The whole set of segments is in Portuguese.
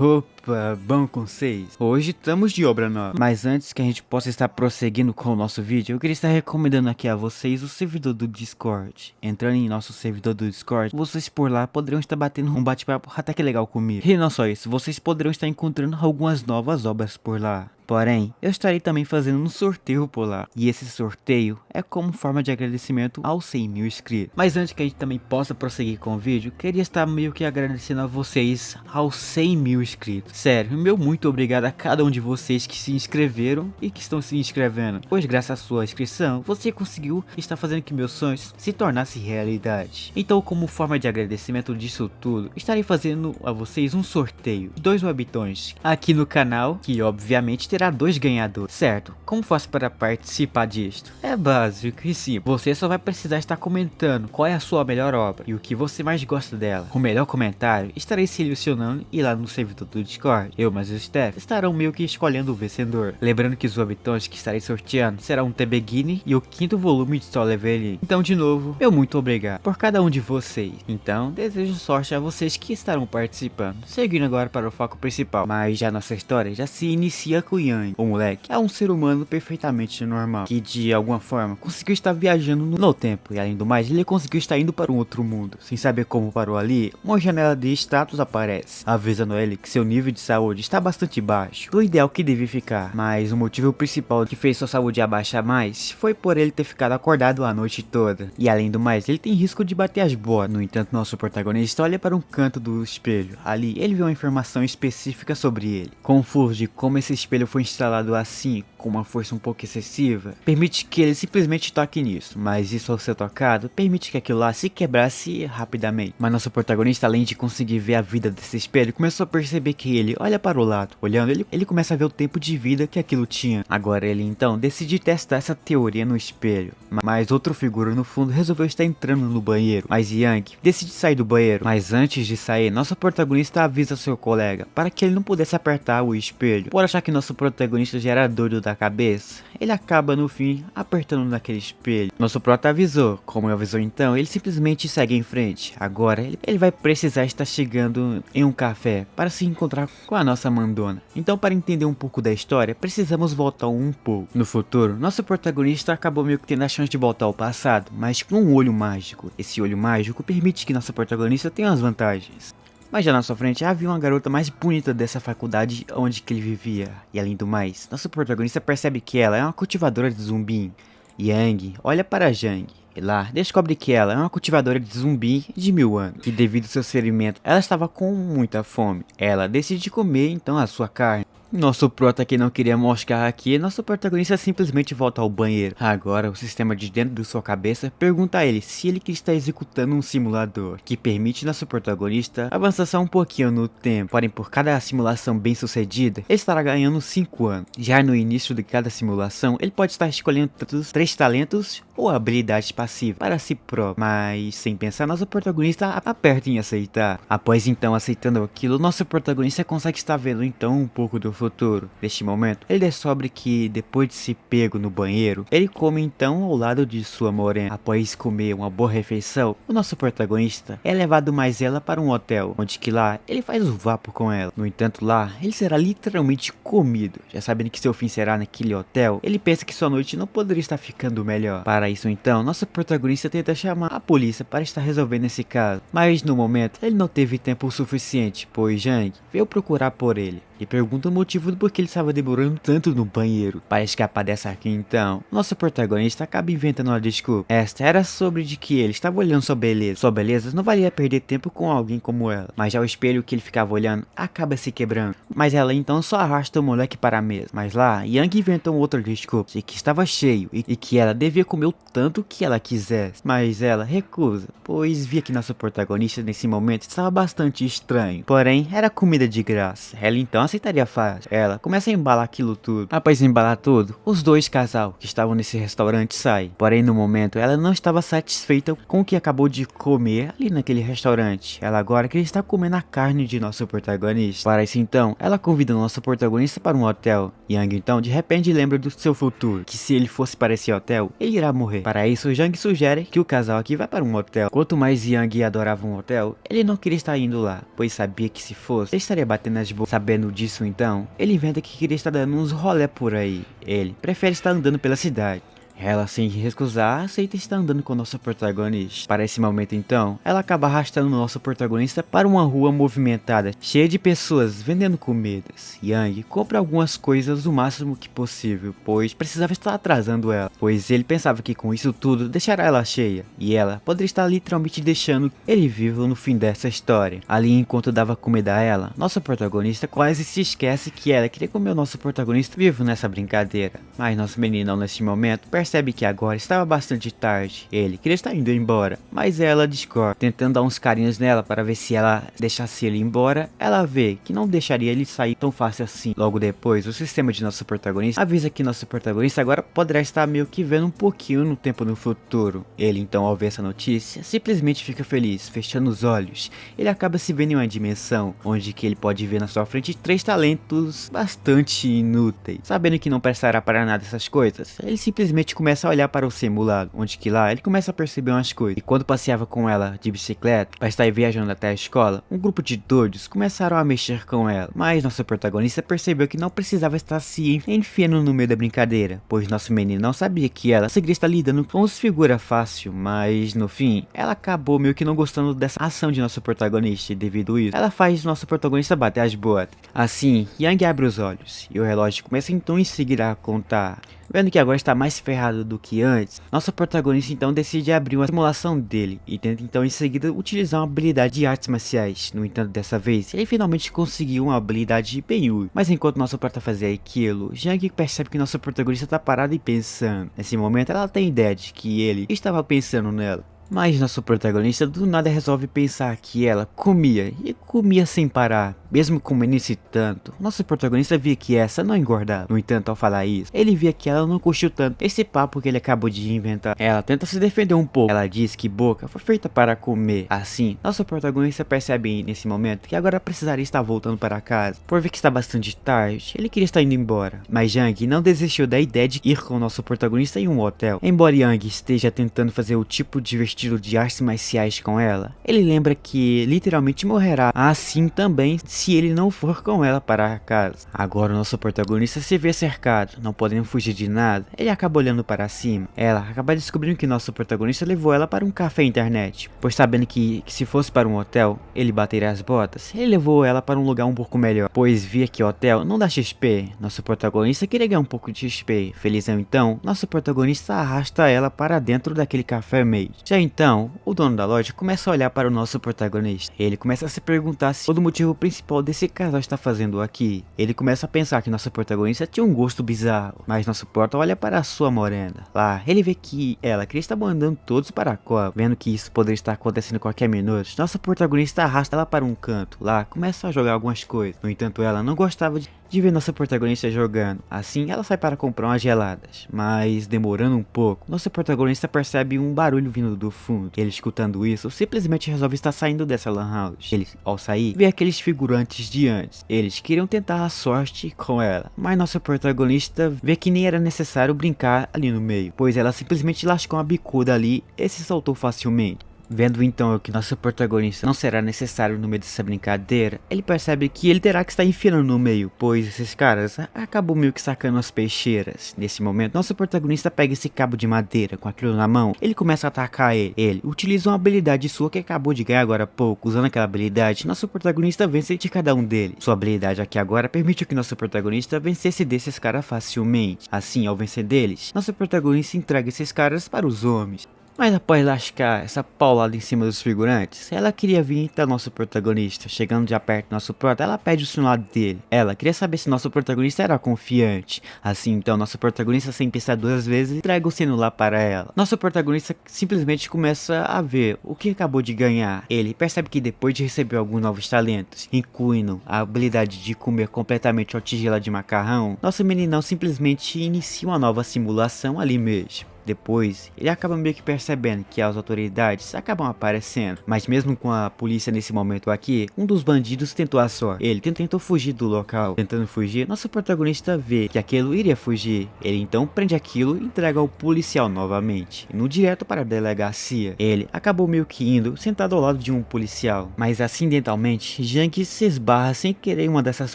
Opa, bom com vocês? Hoje estamos de obra nova, mas antes que a gente possa estar prosseguindo com o nosso vídeo, eu queria estar recomendando aqui a vocês o servidor do Discord. Entrando em nosso servidor do Discord, vocês por lá poderão estar batendo um bate-papo até que legal comigo. E não só isso, vocês poderão estar encontrando algumas novas obras por lá. Porém, eu estarei também fazendo um sorteio por lá. E esse sorteio é como forma de agradecimento aos 100 mil inscritos. Mas antes que a gente também possa prosseguir com o vídeo, queria estar meio que agradecendo a vocês aos 100 mil inscritos. Sério, meu muito obrigado a cada um de vocês que se inscreveram e que estão se inscrevendo. Pois graças à sua inscrição, você conseguiu estar fazendo que meus sonhos se tornassem realidade. Então, como forma de agradecimento disso tudo, estarei fazendo a vocês um sorteio de 2 webtoons aqui no canal, que obviamente terá 2 ganhadores, certo? Como faço para participar disto? É básico e simples. Você só vai precisar estar comentando qual é a sua melhor obra e o que você mais gosta dela. O melhor comentário estarei selecionando e lá no servidor do Discord, eu mais o Steph estarão meio que escolhendo o vencedor. Lembrando que os webtoons que estarei sorteando serão um T-Beginning e o 5º volume de Solo Leveling. Então, de novo, meu muito obrigado por cada um de vocês. Então, desejo sorte a vocês que estarão participando. Seguindo agora para o foco principal. Mas já nossa história já se inicia com Yang. O moleque é um ser humano perfeitamente normal, que de alguma forma conseguiu estar viajando no tempo, e além do mais, ele conseguiu estar indo para um outro mundo. Sem saber como parou ali, uma janela de status aparece, avisando ele que seu nível de saúde está bastante baixo, do ideal que deve ficar. Mas o motivo principal que fez sua saúde abaixar mais foi por ele ter ficado acordado a noite toda, e além do mais, ele tem risco de bater as botas. No entanto, nosso protagonista olha para um canto do espelho. Ali, ele vê uma informação específica sobre ele. Confuso de como esse espelho foi instalado assim, com uma força um pouco excessiva, permite que ele simplesmente toque nisso, mas isso ao ser tocado, permite que aquilo lá se quebrasse rapidamente. Mas nosso protagonista, além de conseguir ver a vida desse espelho, começou a perceber que ele olha para o lado. Olhando, ele começa a ver o tempo de vida que aquilo tinha. Agora ele então decide testar essa teoria no espelho, mas outra figura no fundo resolveu estar entrando no banheiro. Mas Yang decide sair do banheiro, mas antes de sair, nosso protagonista avisa seu colega para que ele não pudesse apertar o espelho. Por achar que nosso protagonista já era doido da cabeça, ele acaba no fim apertando naquele espelho. Nosso prota avisou, como avisou então, ele simplesmente segue em frente. Agora ele vai precisar estar chegando em um café para se encontrar com a nossa Mandona. Então, para entender um pouco da história, precisamos voltar um pouco. No futuro, nosso protagonista acabou meio que tendo a chance de voltar ao passado, mas com um olho mágico. Esse olho mágico permite que nosso protagonista tenha as vantagens. Mas já na sua frente havia uma garota mais bonita dessa faculdade onde que ele vivia. E além do mais, nosso protagonista percebe que ela é uma cultivadora de zumbi. Yang olha para Jang e lá descobre que ela é uma cultivadora de zumbi de 1000 anos. E devido aos seus ferimentos, ela estava com muita fome. Ela decide comer então a sua carne. Nosso prota que não queria moscar aqui, nosso protagonista simplesmente volta ao banheiro. Agora, o sistema de dentro de sua cabeça pergunta a ele se ele que está executando um simulador, que permite nosso protagonista avançar só um pouquinho no tempo. Porém, por cada simulação bem sucedida, ele estará ganhando 5 anos. Já no início de cada simulação, ele pode estar escolhendo 3 talentos ou habilidades passivas para si próprio. Mas, sem pensar, nosso protagonista aperta em aceitar. Após então aceitando aquilo, nosso protagonista consegue estar vendo então um pouco do futuro. Neste momento, ele descobre que depois de se pego no banheiro, ele come então ao lado de sua morena. Após comer uma boa refeição, o nosso protagonista é levado mais ela para um hotel, onde que lá ele faz o vapo com ela. No entanto, lá ele será literalmente comido. Já sabendo que seu fim será naquele hotel, ele pensa que sua noite não poderia estar ficando melhor. Para isso então, nosso protagonista tenta chamar a polícia para estar resolvendo esse caso, mas no momento ele não teve tempo suficiente, pois Jang veio procurar por ele e pergunta o motivo do porquê ele estava demorando tanto no banheiro. Para escapar dessa aqui então, nosso protagonista acaba inventando uma desculpa. Esta era sobre de que ele estava olhando sua beleza. Sua beleza não valia perder tempo com alguém como ela, mas já o espelho que ele ficava olhando acaba se quebrando. Mas ela então só arrasta o moleque para a mesa. Mas lá, Yang inventou outra desculpa, de que estava cheio e que ela devia comer o tanto que ela quisesse. Mas ela recusa, pois via que nosso protagonista nesse momento estava bastante estranho. Porém, era comida de graça. Ela então aceitaria fácil. Ela começa a embalar aquilo tudo. Após embalar tudo, os dois casal que estavam nesse restaurante saem. Porém, no momento, ela não estava satisfeita com o que acabou de comer ali naquele restaurante. Ela agora queria estar comendo a carne de nosso protagonista. Para isso então, ela convida o nosso protagonista para um hotel. Yang então de repente lembra do seu futuro, que se ele fosse para esse hotel, ele irá morrer. Para isso, Yang sugere que o casal aqui vá para um hotel. Quanto mais Yang adorava um hotel, ele não queria estar indo lá, pois sabia que se fosse, ele estaria batendo as bocas. Sabendo disso então, ele inventa que queria estar dando uns rolé por aí. Ele prefere estar andando pela cidade. Ela, sem recusar, aceita estar andando com o nosso protagonista. Para esse momento então, ela acaba arrastando o nosso protagonista para uma rua movimentada, cheia de pessoas vendendo comidas. Yang compra algumas coisas o máximo que possível, pois precisava estar atrasando ela, pois ele pensava que com isso tudo deixará ela cheia, e ela poderia estar literalmente deixando ele vivo no fim dessa história. Ali, enquanto dava comida a ela, nosso protagonista quase se esquece que ela queria comer o nosso protagonista vivo nessa brincadeira. Mas nosso meninão neste momento percebe que agora estava bastante tarde. Ele queria estar indo embora, mas ela discorda, tentando dar uns carinhos nela para ver se ela deixasse ele embora. Ela vê que não deixaria ele sair tão fácil assim. Logo depois, o sistema de nosso protagonista avisa que nosso protagonista agora poderá estar meio que vendo um pouquinho no tempo no futuro. Ele então, ao ver essa notícia, simplesmente fica feliz, fechando os olhos. Ele acaba se vendo em uma dimensão onde que ele pode ver na sua frente 3 talentos bastante inúteis. Sabendo que não prestará para nada essas coisas, ele simplesmente começa a olhar para o simulado, onde que lá ele começa a perceber umas coisas. E quando passeava com ela de bicicleta para estar viajando até a escola, um grupo de doidos começaram a mexer com ela. Mas nosso protagonista percebeu que não precisava estar se enfiando no meio da brincadeira, pois nosso menino não sabia que ela conseguiria estar lidando com os figura fácil. Mas no fim, ela acabou meio que não gostando dessa ação de nosso protagonista, e devido a isso, ela faz nosso protagonista bater as botas. Assim, Yang abre os olhos e o relógio começa então em seguir a contar. Vendo que agora está mais ferrado do que antes, nosso protagonista então decide abrir uma simulação dele e tenta então em seguida utilizar uma habilidade de artes marciais. No entanto, dessa vez, ele finalmente conseguiu uma habilidade bem útil. Mas enquanto nosso prota fazia aquilo, Yang percebe que nosso protagonista está parado e pensando. Nesse momento, ela tem ideia de que ele estava pensando nela. Mas nosso protagonista do nada resolve pensar que ela comia e comia sem parar, mesmo comendo esse tanto. Nosso protagonista via que essa não engordava. No entanto, ao falar isso, ele via que ela não curtiu tanto esse papo que ele acabou de inventar. Ela tenta se defender um pouco. Ela diz que boca foi feita para comer. Assim, nosso protagonista percebe nesse momento que agora precisaria estar voltando para casa. Por ver que está bastante tarde, ele queria estar indo embora. Mas Yang não desistiu da ideia de ir com o nosso protagonista em um hotel. Embora Yang esteja tentando fazer o tipo de estilo de artes marciais com ela, ele lembra que literalmente morrerá assim também se ele não for com ela para casa. Agora o nosso protagonista se vê cercado, não podendo fugir de nada. Ele acaba olhando para cima. Ela acaba descobrindo que nosso protagonista levou ela para um café internet, pois sabendo que se fosse para um hotel, ele bateria as botas. Ele levou ela para um lugar um pouco melhor, pois via que o hotel não dá XP. Nosso protagonista queria ganhar um pouco de XP. Felizão então, nosso protagonista arrasta ela para dentro daquele café meio. Já então, o dono da loja começa a olhar para o nosso protagonista. Ele começa a se perguntar se o motivo principal desse casal está fazendo aqui. Ele começa a pensar que nosso protagonista tinha um gosto bizarro, mas nosso prota olha para a sua morena. Lá, ele vê que ela queria estar mandando todos para a cova. Vendo que isso poderia estar acontecendo a qualquer minuto, nosso protagonista arrasta ela para um canto. Lá, começa a jogar algumas coisas. No entanto, ela não gostava de ver nossa protagonista jogando. Assim, ela sai para comprar umas geladas. Mas, demorando um pouco, nosso protagonista percebe um barulho vindo do fundo. Ele, escutando isso, simplesmente resolve estar saindo dessa lan house. Ele, ao sair, vê aqueles figurantes de antes. Eles queriam tentar a sorte com ela, mas nosso protagonista vê que nem era necessário brincar ali no meio, pois ela simplesmente lascou uma bicuda ali e se soltou facilmente. Vendo então que nosso protagonista não será necessário no meio dessa brincadeira, ele percebe que ele terá que estar enfiando no meio, pois esses caras acabam meio que sacando as peixeiras. Nesse momento, nosso protagonista pega esse cabo de madeira com aquilo na mão, ele começa a atacar ele. Ele utiliza uma habilidade sua que acabou de ganhar agora há pouco. Usando aquela habilidade, nosso protagonista vence de cada um deles. Sua habilidade aqui agora permite que nosso protagonista vencesse desses caras facilmente. Assim, ao vencer deles, nosso protagonista entrega esses caras para os homens. Mas após lascar essa paulada em cima dos figurantes, ela queria vir até nosso protagonista. Chegando já perto do nosso prota, ela pede o celular dele. Ela queria saber se nosso protagonista era confiante. Assim então, nosso protagonista, sem pensar duas vezes, entrega o celular para ela. Nosso protagonista simplesmente começa a ver o que acabou de ganhar. Ele percebe que depois de receber alguns novos talentos, incluindo a habilidade de comer completamente uma tigela de macarrão, nosso meninão simplesmente inicia uma nova simulação ali mesmo. Depois, ele acaba meio que percebendo que as autoridades acabam aparecendo, mas mesmo com a polícia nesse momento aqui, um dos bandidos tentou a sorte. Ele tentou fugir do local. Tentando fugir, nosso protagonista vê que aquilo iria fugir. Ele então prende aquilo e entrega ao policial novamente, indo direto para a delegacia. Ele acabou meio que indo sentado ao lado de um policial, mas acidentalmente, Jang se esbarra sem querer em uma dessas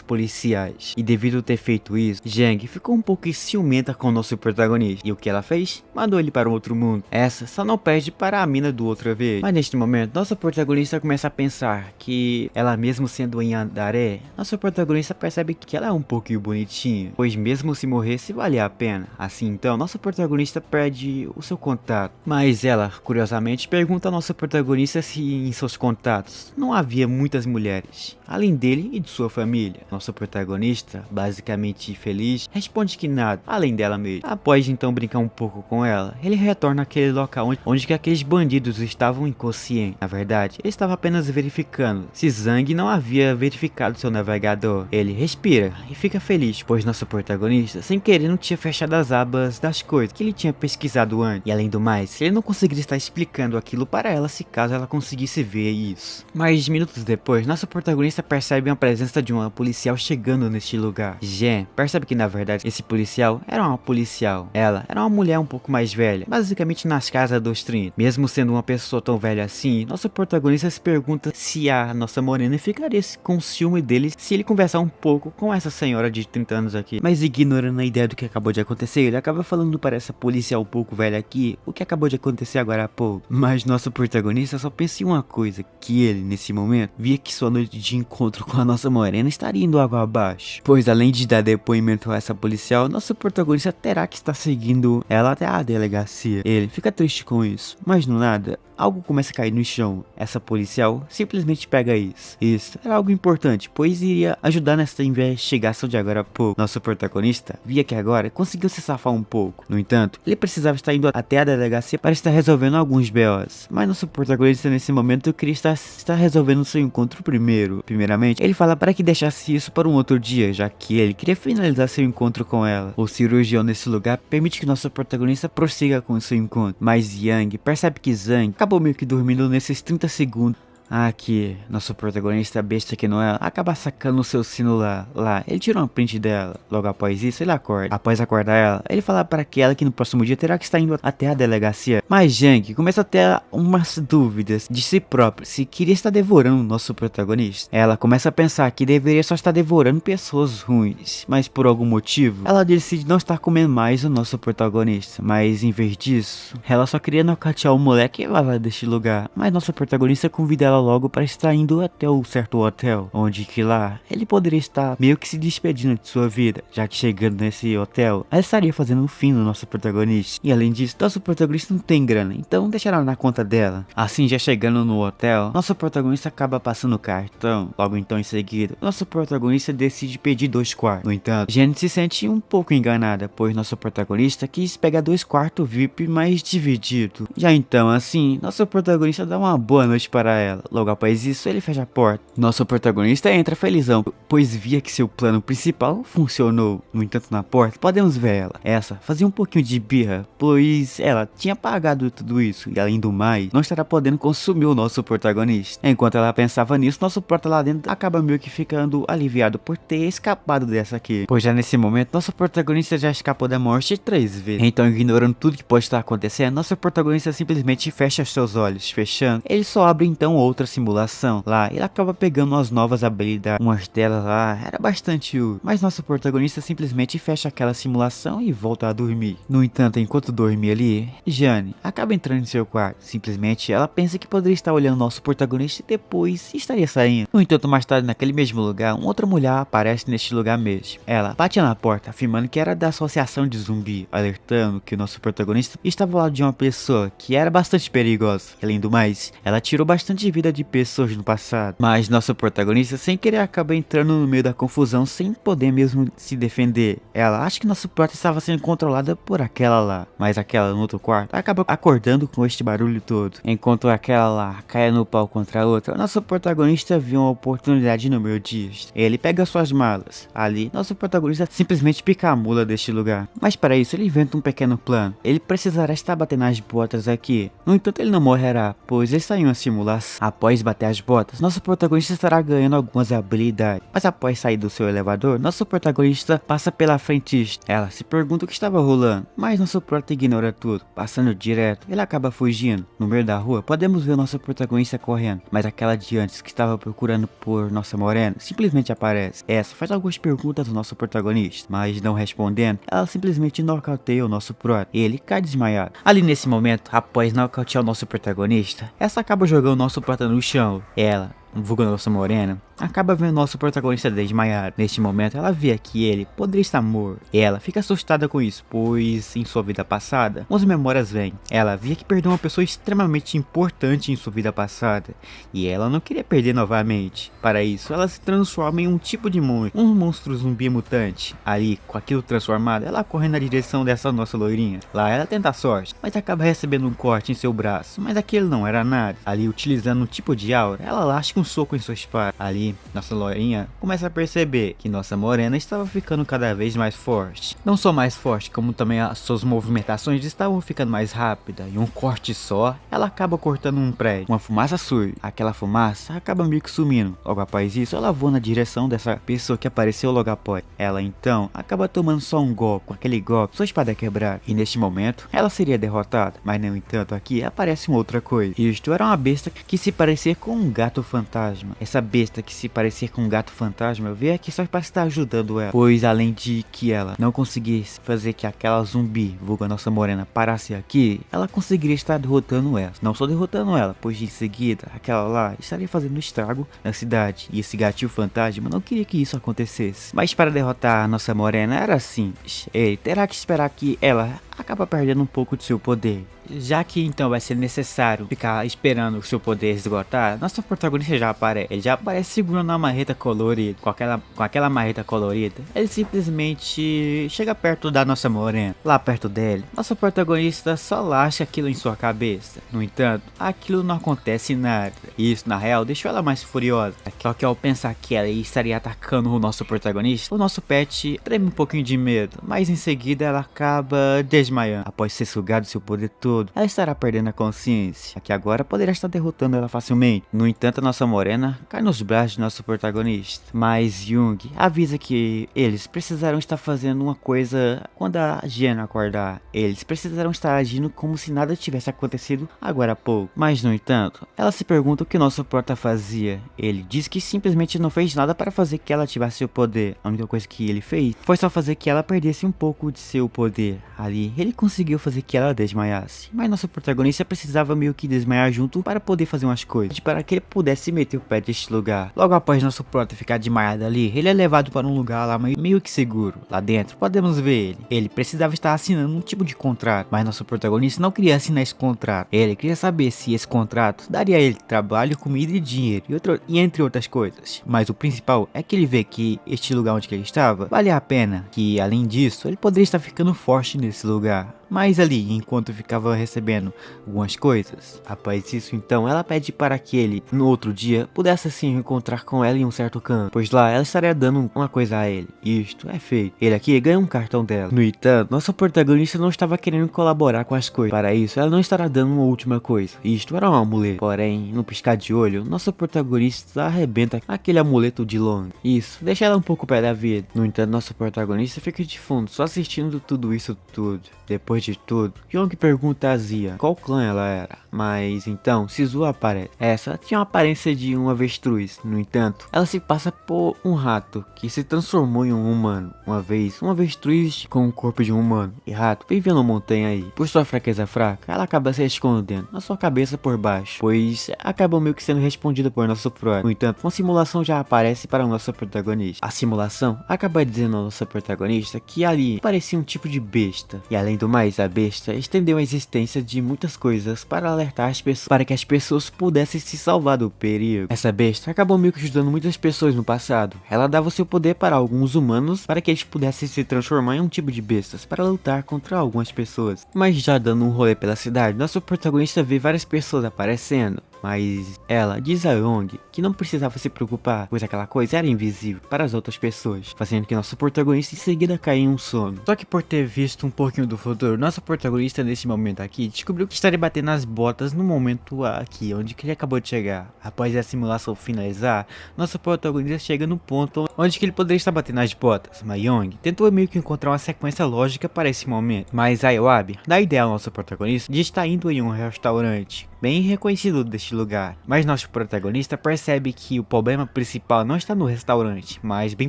policiais. E devido a ter feito isso, Jang ficou um pouco ciumenta com o nosso protagonista. E o que ela fez? Mandou ele para um outro mundo. Essa só não perde para a mina do outra vez. Mas neste momento, nossa protagonista começa a pensar que ela mesmo sendo em Andaré, nossa protagonista percebe que ela é um pouquinho bonitinha, pois mesmo se morresse valia a pena. Assim então, nossa protagonista perde o seu contato. Mas ela, curiosamente, pergunta ao nosso protagonista se em seus contatos não havia muitas mulheres, além dele e de sua família. Nosso protagonista, basicamente feliz, responde que nada, além dela mesma. Após então brincar um pouco com ela, ele retorna àquele local onde que aqueles bandidos estavam inconscientes. Na verdade, ele estava apenas verificando se Zhang não havia verificado seu navegador. Ele respira e fica feliz, pois nosso protagonista, sem querer, não tinha fechado as abas das coisas que ele tinha pesquisado antes. E além do mais, ele não conseguiria estar explicando aquilo para ela se caso ela conseguisse ver isso. Mas minutos depois, nosso protagonista percebe a presença de uma policial chegando neste lugar. Jen percebe que na verdade esse policial era uma policial. Ela era uma mulher um pouco mais velha, basicamente nas casas dos 30. Mesmo sendo uma pessoa tão velha assim, nosso protagonista se pergunta se a nossa morena ficaria com ciúme dele se ele conversar um pouco com essa senhora de 30 anos aqui. Mas ignorando a ideia do que acabou de acontecer, ele acaba falando para essa policial um pouco velha aqui o que acabou de acontecer agora há pouco. Mas nosso protagonista só pensa em uma coisa, que ele, nesse momento, via que sua noite de encontro com a nossa morena estaria indo água abaixo. Pois além de dar depoimento a essa policial, nosso protagonista terá que estar seguindo ela até a delegacia. Ele fica triste com isso, mas no nada, algo começa a cair no chão. Essa policial simplesmente pega isso. Isso era algo importante, pois iria ajudar nessa investigação de agora a pouco. Nosso protagonista via que agora conseguiu se safar um pouco. No entanto, ele precisava estar indo até a delegacia para estar resolvendo alguns BOs. Mas nosso protagonista nesse momento queria estar resolvendo seu encontro primeiro. Primeiramente, ele fala para que deixasse isso para um outro dia, já que ele queria finalizar seu encontro com ela. O cirurgião nesse lugar permite que nosso protagonista prossiga com seu encontro. Mas Yang percebe que Zhang acabou meio que dormindo nesses 30 segundos. Aqui, nosso protagonista besta que não é, acaba sacando o seu celular lá. Ele tira uma print dela. Logo após isso, ele acorda. Após acordar ela, ele fala para ela que no próximo dia terá que estar indo até a delegacia. Mas Jang começa a ter umas dúvidas de si próprio, se queria estar devorando o nosso protagonista. Ela começa a pensar que deveria só estar devorando pessoas ruins, mas por algum motivo, ela decide não estar comendo mais o nosso protagonista. Mas em vez disso, ela só queria nocautear o moleque e vazar deste lugar. Mas nosso protagonista convida ela logo para estar indo até o certo hotel, onde que lá ele poderia estar meio que se despedindo de sua vida, já que chegando nesse hotel, ela estaria fazendo o fim do nosso protagonista. E além disso, nosso protagonista não tem grana, então deixará na conta dela. Assim, já chegando no hotel, nosso protagonista acaba passando o cartão. Logo então em seguida, nosso protagonista decide pedir 2 quartos. No entanto, Jenny se sente um pouco enganada, pois nosso protagonista quis pegar 2 quartos VIP, mas dividido. Já então assim, nosso protagonista dá uma boa noite para ela. Logo após isso, ele fecha a porta. Nosso protagonista entra felizão, pois via que seu plano principal funcionou. No entanto, na porta, podemos ver ela. Essa fazia um pouquinho de birra, pois ela tinha pagado tudo isso. E além do mais, não estará podendo consumir o nosso protagonista. Enquanto ela pensava nisso, nosso prota lá dentro acaba meio que ficando aliviado por ter escapado dessa aqui. Pois já nesse momento, nosso protagonista já escapou da morte 3 vezes. Então, ignorando tudo que pode estar acontecendo, nosso protagonista simplesmente fecha seus olhos. Fechando, ele só abre então outro outra simulação lá, ele acaba pegando umas novas habilidades. Umas delas lá era bastante útil, mas nosso protagonista simplesmente fecha aquela simulação e volta a dormir. No entanto, enquanto dormia ali, Jane acaba entrando em seu quarto. Simplesmente ela pensa que poderia estar olhando nosso protagonista e depois estaria saindo. No entanto, mais tarde naquele mesmo lugar, uma outra mulher aparece neste lugar mesmo. Ela bate na porta, afirmando que era da associação de zumbi, alertando que o nosso protagonista estava ao lado de uma pessoa que era bastante perigosa. Além do mais, ela tirou bastante vida de pessoas no passado. Mas nosso protagonista, sem querer, acaba entrando no meio da confusão sem poder mesmo se defender. Ela acha que nossa porta estava sendo controlada por aquela lá, mas aquela no outro quarto acaba acordando com este barulho todo. Enquanto aquela lá cai no pau contra a outra, nosso protagonista viu uma oportunidade no meio disso. Ele pega suas malas. Ali, nosso protagonista simplesmente pica a mula deste lugar. Mas para isso, ele inventa um pequeno plano. Ele precisará estar batendo as botas aqui. No entanto, ele não morrerá, pois ele saiu em uma simulação. Após bater as botas, nosso protagonista estará ganhando algumas habilidades. Mas após sair do seu elevador, nosso protagonista passa pela frente. Ela se pergunta o que estava rolando, mas nosso prota ignora tudo. Passando direto, ele acaba fugindo. No meio da rua, podemos ver o nosso protagonista correndo, mas aquela de antes que estava procurando por nossa morena simplesmente aparece. Essa faz algumas perguntas ao nosso protagonista, mas não respondendo, ela simplesmente nocauteia o nosso prota e ele cai desmaiado. Ali nesse momento, após nocautear o nosso protagonista, essa acaba jogando o nosso prota no chão. Ela, vulgo nossa morena, acaba vendo nosso protagonista desmaiado. Neste momento, ela vê que ele poderia estar morto. Ela fica assustada com isso, pois em sua vida passada, umas memórias vêm. Ela via que perdeu uma pessoa extremamente importante em sua vida passada, e ela não queria perder novamente. Para isso, ela se transforma em um tipo de monstro, um monstro zumbi mutante. Ali, com aquilo transformado, ela corre na direção dessa nossa loirinha. Lá, ela tenta a sorte, mas acaba recebendo um corte em seu braço, mas aquilo não era nada. Ali, utilizando um tipo de aura, ela lasca um soco em sua espada. Ali, nossa loirinha começa a perceber que nossa morena estava ficando cada vez mais forte. Não só mais forte, como também as suas movimentações estavam ficando mais rápidas. E um corte só, ela acaba cortando um prédio. Uma fumaça surge. Aquela fumaça acaba meio que sumindo. Logo após isso, ela voa na direção dessa pessoa que apareceu logo após. Ela então acaba tomando só um golpe. Com aquele golpe, sua espada é quebrada. E neste momento, ela seria derrotada. Mas no entanto, aqui aparece uma outra coisa. Isto era uma besta que se parecia com um gato fantasma. Essa besta que se parecia com um gato fantasma veio aqui só para estar ajudando ela, pois além de que ela não conseguisse fazer que aquela zumbi, vulgo a nossa morena, parasse aqui, ela conseguiria estar derrotando ela. Não só derrotando ela, pois em seguida aquela lá estaria fazendo estrago na cidade, e esse gatinho fantasma não queria que isso acontecesse. Mas para derrotar a nossa morena era simples. Ele terá que esperar que ela acaba perdendo um pouco de seu poder. Já que então vai ser necessário ficar esperando o seu poder esgotar, nosso protagonista já aparece. Ele já aparece segurando uma marreta colorida. Com aquela marreta colorida, ele simplesmente chega perto da nossa morena. Lá perto dele, nosso protagonista só lasca aquilo em sua cabeça. No entanto, aquilo não acontece nada. E isso, na real, deixou ela mais furiosa. Só que ao pensar que ela estaria atacando o nosso protagonista, o nosso pet treme um pouquinho de medo. Mas em seguida ela acaba desmaiando. Após ser sugado seu poder todo, ela estará perdendo a consciência, que agora poderá estar derrotando ela facilmente. No entanto, a nossa morena cai nos braços de nosso protagonista. Mas Jung avisa que eles precisarão estar fazendo uma coisa quando a Jenna acordar. Eles precisarão estar agindo como se nada tivesse acontecido agora há pouco. Mas no entanto, ela se pergunta o que nosso prota fazia. Ele diz que simplesmente não fez nada para fazer que ela tivesse o poder. A única coisa que ele fez foi só fazer que ela perdesse um pouco de seu poder. Ali, ele conseguiu fazer que ela desmaiasse. Mas nosso protagonista precisava meio que desmaiar junto para poder fazer umas coisas, para que ele pudesse meter o pé deste lugar. Logo após nosso prota ficar desmaiado ali, ele é levado para um lugar lá meio que seguro. Lá dentro podemos ver ele. Ele precisava estar assinando um tipo de contrato, mas nosso protagonista não queria assinar esse contrato. Ele queria saber se esse contrato daria a ele trabalho, comida e dinheiro, e entre outras coisas. Mas o principal é que ele vê que este lugar onde ele estava valia a pena, que além disso, ele poderia estar ficando forte nesse lugar. Mas ali, enquanto ficava recebendo algumas coisas, após isso então ela pede para que ele, no outro dia, pudesse assim encontrar com ela em um certo canto, pois lá ela estaria dando uma coisa a ele. Isto é feito. Ele aqui ganha um cartão dela. No entanto, nossa protagonista não estava querendo colaborar com as coisas. Para isso, ela não estará dando uma última coisa. Isto era um amuleto. Porém, no piscar de olho, nossa protagonista arrebenta aquele amuleto de longe. Isso deixa ela um pouco pé da vida. No entanto, nossa protagonista fica de fundo, só assistindo tudo isso tudo. Depois Depois de tudo, Young pergunta a Zia qual clã ela era. Mas então, Shizu aparece. Essa tinha a aparência de um avestruz. No entanto, ela se passa por um rato que se transformou em um humano. Uma vez, um avestruz com o corpo de um humano e rato vivendo na montanha aí. Por sua fraqueza fraca, ela acaba se escondendo na sua cabeça por baixo, pois acaba meio que sendo respondida por nosso próprio. No entanto, uma simulação já aparece para o nosso protagonista. A simulação acaba dizendo ao nosso protagonista que ali parecia um tipo de besta. E além do mais, a besta estendeu a existência de muitas coisas para alertar as pessoas, para que as pessoas pudessem se salvar do perigo. Essa besta acabou meio que ajudando muitas pessoas no passado. Ela dava seu poder para alguns humanos para que eles pudessem se transformar em um tipo de bestas para lutar contra algumas pessoas. Mas já dando um rolê pela cidade, nosso protagonista vê várias pessoas aparecendo. Mas ela diz a Young que não precisava se preocupar, pois aquela coisa era invisível para as outras pessoas, fazendo que nosso protagonista em seguida caia em um sono. Só que por ter visto um pouquinho do futuro, nosso protagonista nesse momento aqui descobriu que estaria batendo nas botas no momento aqui, onde ele acabou de chegar. Após a simulação finalizar, nosso protagonista chega no ponto onde ele poderia estar batendo nas botas, mas Young tentou meio que encontrar uma sequência lógica para esse momento, mas a Iwabi dá a ideia ao nosso protagonista de estar indo em um restaurante bem reconhecido deste lugar, mas nosso protagonista percebe que o problema principal não está no restaurante, mas bem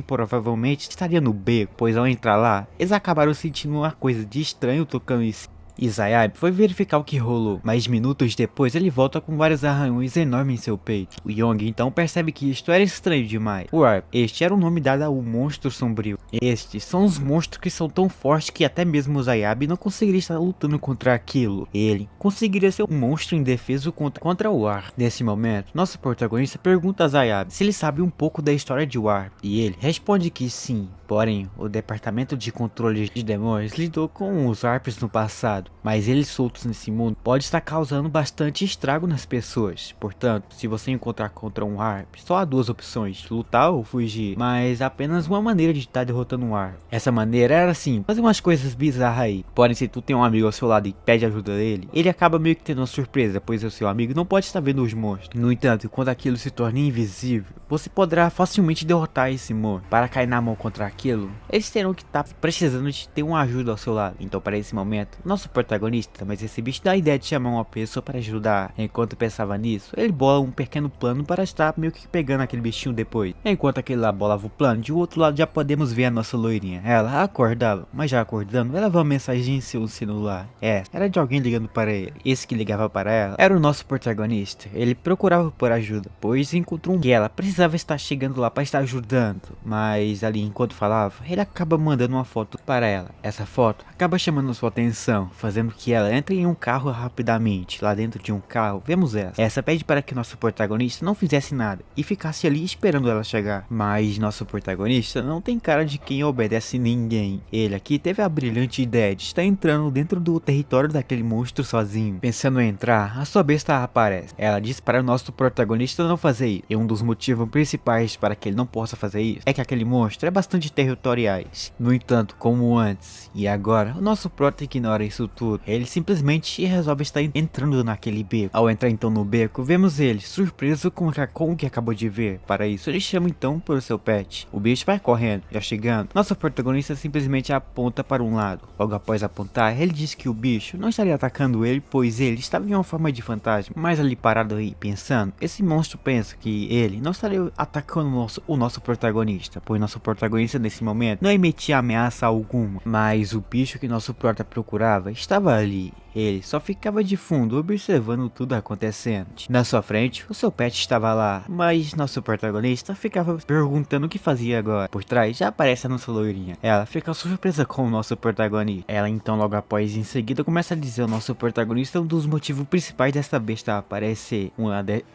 provavelmente estaria no beco, pois ao entrar lá, eles acabaram sentindo uma coisa de estranho tocando em si. Zayab foi verificar o que rolou, mas minutos depois ele volta com vários arranhões enormes em seu peito. O Young então percebe que isto era estranho demais. Warp, este era o nome dado ao monstro sombrio. Estes são os monstros que são tão fortes que até mesmo o Zayab não conseguiria estar lutando contra aquilo. Ele conseguiria ser um monstro indefeso contra o Warp. Nesse momento, nosso protagonista pergunta a Zayab se ele sabe um pouco da história de Warp, e ele responde que sim. Porém, o departamento de controle de demônios lidou com os Warps no passado, mas eles soltos nesse mundo pode estar causando bastante estrago nas pessoas. Portanto, se você encontrar contra um Warp, só há duas opções, lutar ou fugir, mas apenas uma maneira de estar derrotando um Warp. Essa maneira era assim, fazer umas coisas bizarras aí. Porém, se tu tem um amigo ao seu lado e pede ajuda dele, ele acaba meio que tendo uma surpresa, pois o seu amigo não pode estar vendo os monstros. No entanto, quando aquilo se torna invisível, você poderá facilmente derrotar esse monstro. Para cair na mão contra aquilo, eles terão que estar precisando de ter uma ajuda ao seu lado. Então, para esse momento, nosso protagonista, mas esse bicho dá a ideia de chamar uma pessoa para ajudar. Enquanto pensava nisso, ele bola um pequeno plano para estar meio que pegando aquele bichinho depois. Enquanto aquele lá bolava o plano, de outro lado já podemos ver a nossa loirinha. Ela acordava, mas já acordando, ela levou uma mensagem em seu celular. Era de alguém ligando para ele. Esse que ligava para ela era o nosso protagonista. Ele procurava por ajuda, pois encontrou que ela precisava estar chegando lá para estar ajudando. Mas ali, enquanto falava, ele acaba mandando uma foto para ela. Essa foto acaba chamando sua atenção, fazendo que ela entre em um carro rapidamente. Lá dentro de um carro, vemos essa. Essa pede para que nosso protagonista não fizesse nada e ficasse ali esperando ela chegar. Mas nosso protagonista não tem cara de quem obedece ninguém. Ele aqui teve a brilhante ideia de estar entrando dentro do território daquele monstro sozinho. Pensando em entrar, a sua besta aparece. Ela diz para o nosso protagonista não fazer isso. E um dos motivos principais para que ele não possa fazer isso é que aquele monstro é bastante territoriais. No entanto, como antes e agora, o nosso prota ignora isso tudo. Ele simplesmente resolve estar entrando naquele beco. Ao entrar então no beco, vemos ele surpreso com o que acabou de ver. Para isso, ele chama então por seu pet. O bicho vai correndo, já chegando. Nosso protagonista simplesmente aponta para um lado. Logo após apontar, ele diz que o bicho não estaria atacando ele, pois ele estava em uma forma de fantasma. Mas ali parado aí pensando, esse monstro pensa que ele não estaria atacando o nosso protagonista, pois nosso protagonista nesse momento não emitia ameaça alguma. Mas o bicho que nosso prota procurava estava ali. Ele só ficava de fundo observando tudo acontecendo. Na sua frente, o seu pet estava lá, mas nosso protagonista ficava perguntando o que fazia agora. Por trás já aparece a nossa loirinha. Ela fica surpresa com o nosso protagonista. Ela então logo após em seguida começa a dizer ao nosso protagonista um dos motivos principais dessa besta aparecer.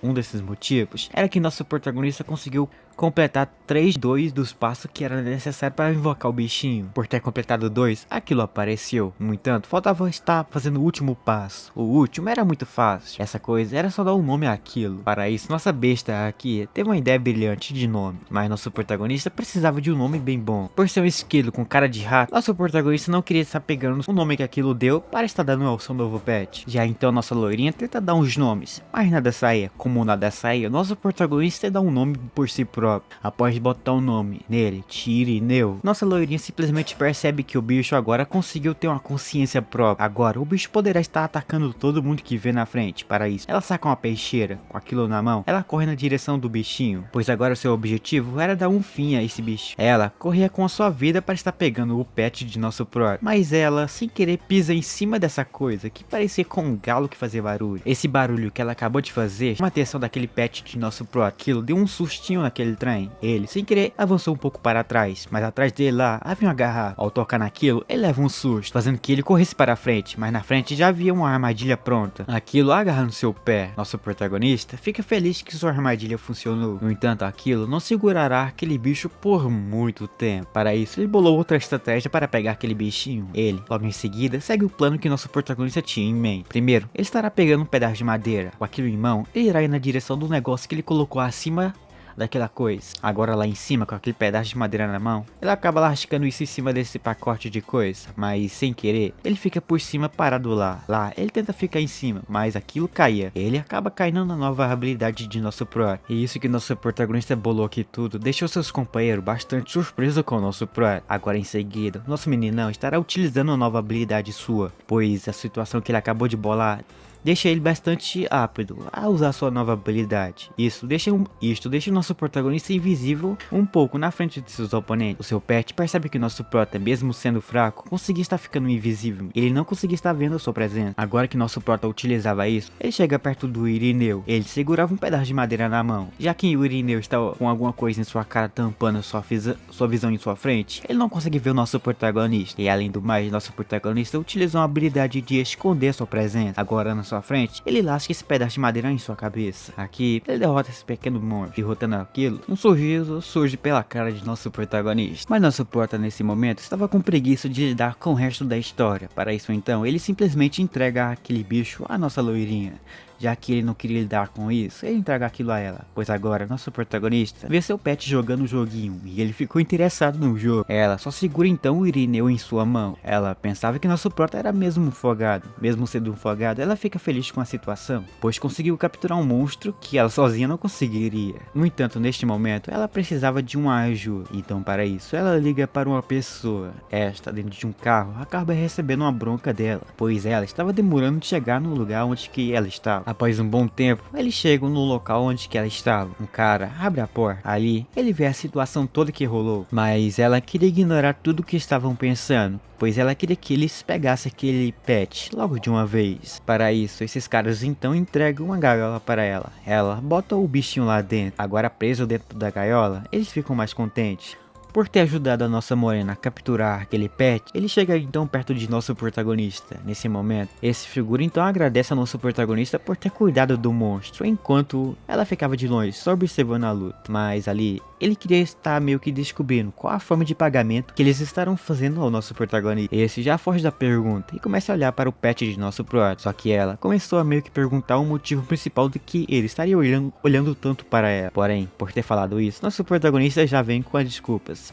Um desses motivos era que nosso protagonista conseguiu completar 2 dos passos que era necessário para invocar o bichinho. Por ter completado 2, aquilo apareceu. No entanto, faltava estar fazendo o último passo. O último era muito fácil. Essa coisa era só dar um nome àquilo. Para isso, nossa besta aqui teve uma ideia brilhante de nome, mas nosso protagonista precisava de um nome bem bom. Por ser um esquilo com cara de rato, nosso protagonista não queria estar pegando o nome que aquilo deu para estar dando ao seu novo pet. Já então nossa loirinha tenta dar uns nomes, mas nada saía. Como nada saía, nosso protagonista dá um nome por si próprio. Após botar um nome nele, Tirineu, nossa loirinha simplesmente percebe que o bicho agora conseguiu ter uma consciência própria. Agora o bicho poderá estar atacando todo mundo que vê na frente. Para isso, ela saca uma peixeira com aquilo na mão. Ela corre na direção do bichinho, pois agora seu objetivo era dar um fim a esse bicho. Ela corria com a sua vida para estar pegando o pet de nosso pró, mas ela, sem querer, pisa em cima dessa coisa que parecia com um galo que fazia barulho. Esse barulho que ela acabou de fazer chama a atenção daquele pet de nosso pró. Aquilo deu um sustinho naquele trem. Ele, sem querer, avançou um pouco para trás, mas atrás dele lá havia uma garrafa. Ao tocar naquilo, ele leva um susto, fazendo que ele corresse para frente, mas na frente já havia uma armadilha pronta. Aquilo agarra no seu pé. Nosso protagonista fica feliz que sua armadilha funcionou. No entanto, aquilo não segurará aquele bicho por muito tempo. Para isso, ele bolou outra estratégia para pegar aquele bichinho. Ele, logo em seguida, segue o plano que nosso protagonista tinha em mente. Primeiro, ele estará pegando um pedaço de madeira. Com aquilo em mão, ele irá ir na direção do negócio que ele colocou acima daquela coisa. Agora lá em cima, com aquele pedaço de madeira na mão, ele acaba lascando isso em cima desse pacote de coisa, mas sem querer, ele fica por cima parado lá. Lá, ele tenta ficar em cima, mas aquilo caía. Ele acaba caindo na nova habilidade de nosso pró. E isso que nosso protagonista bolou aqui tudo, deixou seus companheiros bastante surpresos com o nosso pró. Agora em seguida, nosso meninão estará utilizando a nova habilidade sua, pois a situação que ele acabou de bolar deixa ele bastante rápido a usar sua nova habilidade. Isto deixa o nosso protagonista invisível um pouco na frente de seus oponentes. O seu pet percebe que nosso prota, mesmo sendo fraco, conseguia estar ficando invisível. Ele não conseguia estar vendo a sua presença. Agora que nosso prota utilizava isso, ele chega perto do Irineu. Ele segurava um pedaço de madeira na mão. Já que o Irineu estava com alguma coisa em sua cara tampando sua visão em sua frente, ele não consegue ver o nosso protagonista. E além do mais, nosso protagonista utilizou uma habilidade de esconder sua presença. Agora na sua frente, ele lasca esse pedaço de madeira em sua cabeça. Aqui, ele derrota esse pequeno monstro. Derrotando aquilo, um sorriso surge pela cara de nosso protagonista. Mas nosso prota nesse momento estava com preguiça de lidar com o resto da história. Para isso então, ele simplesmente entrega aquele bicho à nossa loirinha. Já que ele não queria lidar com isso, ele entrega aquilo a ela. Pois agora, nosso protagonista vê seu pet jogando o joguinho e ele ficou interessado no jogo. Ela só segura então o Irineu em sua mão. Ela pensava que nosso prota era mesmo um fogado. Mesmo sendo um fogado, ela fica feliz com a situação, pois conseguiu capturar um monstro que ela sozinha não conseguiria. No entanto, neste momento, ela precisava de uma ajuda. Então, para isso, ela liga para uma pessoa. Esta, dentro de um carro, acaba recebendo uma bronca dela, pois ela estava demorando de chegar no lugar onde que ela estava. Após um bom tempo, eles chegam no local onde que ela estava. Um cara abre a porta. Ali, ele vê a situação toda que rolou, mas ela queria ignorar tudo o que estavam pensando, pois ela queria que eles pegassem aquele pet logo de uma vez. Para isso, esses caras então entregam uma gaiola para ela. Ela bota o bichinho lá dentro. Agora preso dentro da gaiola, eles ficam mais contentes por ter ajudado a nossa morena a capturar aquele pet. Ele chega então perto de nosso protagonista. Nesse momento, esse figura então agradece a nosso protagonista por ter cuidado do monstro, enquanto ela ficava de longe, só observando a luta. Mas ali, ele queria estar meio que descobrindo qual a forma de pagamento que eles estavam fazendo ao nosso protagonista. Esse já foge da pergunta e começa a olhar para o pet de nosso prota. Só que ela começou a meio que perguntar o motivo principal de que ele estaria olhando tanto para ela. Porém, por ter falado isso, nosso protagonista já vem com as desculpas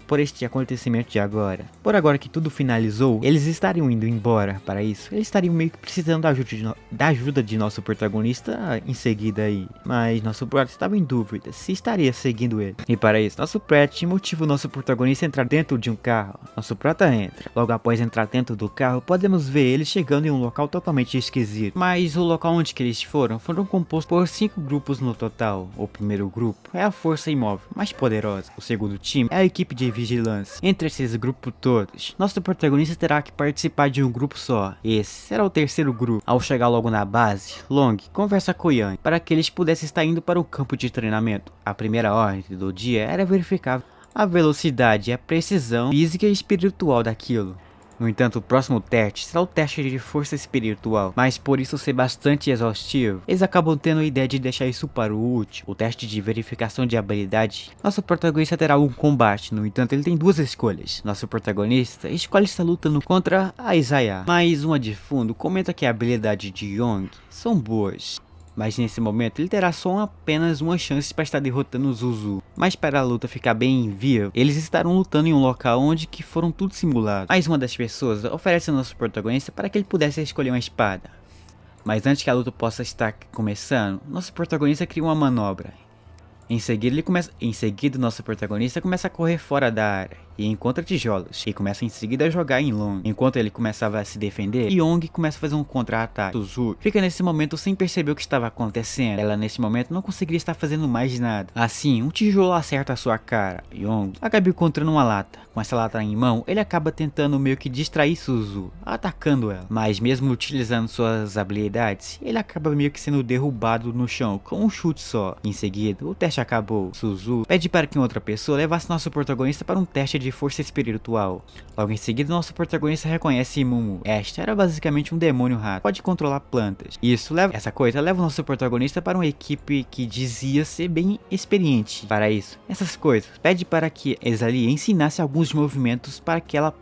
por este acontecimento de agora. Por agora que tudo finalizou, eles estariam indo embora. Para isso, eles estariam meio que precisando da ajuda de nosso protagonista em seguida aí. Mas nosso prota estava em dúvida se estaria seguindo ele. E para isso, nosso pet motiva o nosso protagonista a entrar dentro de um carro. Nosso prota entra. Logo após entrar dentro do carro, podemos ver ele chegando em um local totalmente esquisito. Mas o local onde que eles foram compostos por 5 grupos no total. O primeiro grupo é a Força Imóvel, mais poderosa. O segundo time é a equipe de vigilância. Entre esses grupos todos, nosso protagonista terá que participar de um grupo só. Esse será o terceiro grupo. Ao chegar logo na base, Long conversa com Yang para que eles pudessem estar indo para o campo de treinamento. A primeira ordem do dia era verificar a velocidade e a precisão física e espiritual daquilo. No entanto, o próximo teste será o teste de força espiritual, mas por isso ser bastante exaustivo, eles acabam tendo a ideia de deixar isso para o último, o teste de verificação de habilidade. Nosso protagonista terá um combate, no entanto ele tem duas escolhas. Nosso protagonista escolhe estar lutando contra a Isaiah, mas uma de fundo comenta que a habilidade de Young são boas. Mas nesse momento ele terá só apenas uma chance para estar derrotando o Zuzu. Mas para a luta ficar bem viva, eles estarão lutando em um local onde que foram tudo simulado. Mais uma das pessoas oferece ao nosso protagonista para que ele pudesse escolher uma espada. Mas antes que a luta possa estar começando, nosso protagonista cria uma manobra. Em seguida, nosso protagonista começa a correr fora da área e encontra tijolos, e começa em seguida a jogar em Long. Enquanto ele começava a se defender, Young começa a fazer um contra-ataque. Suzu fica nesse momento sem perceber o que estava acontecendo. Ela nesse momento não conseguiria estar fazendo mais nada. Assim, um tijolo acerta a sua cara. Young acaba encontrando uma lata. Com essa lata em mão, ele acaba tentando meio que distrair Suzu, atacando ela. Mas mesmo utilizando suas habilidades, ele acaba meio que sendo derrubado no chão com um chute só. Em seguida, o teste acabou. Suzu pede para que outra pessoa levasse nosso protagonista para um teste de força espiritual. Logo em seguida, nosso protagonista reconhece Mumu. Esta era basicamente um demônio rato, pode controlar plantas. Essa coisa leva o nosso protagonista para uma equipe que dizia ser bem experiente para isso. Essas coisas pede para que Exali ensinasse alguns movimentos para que ela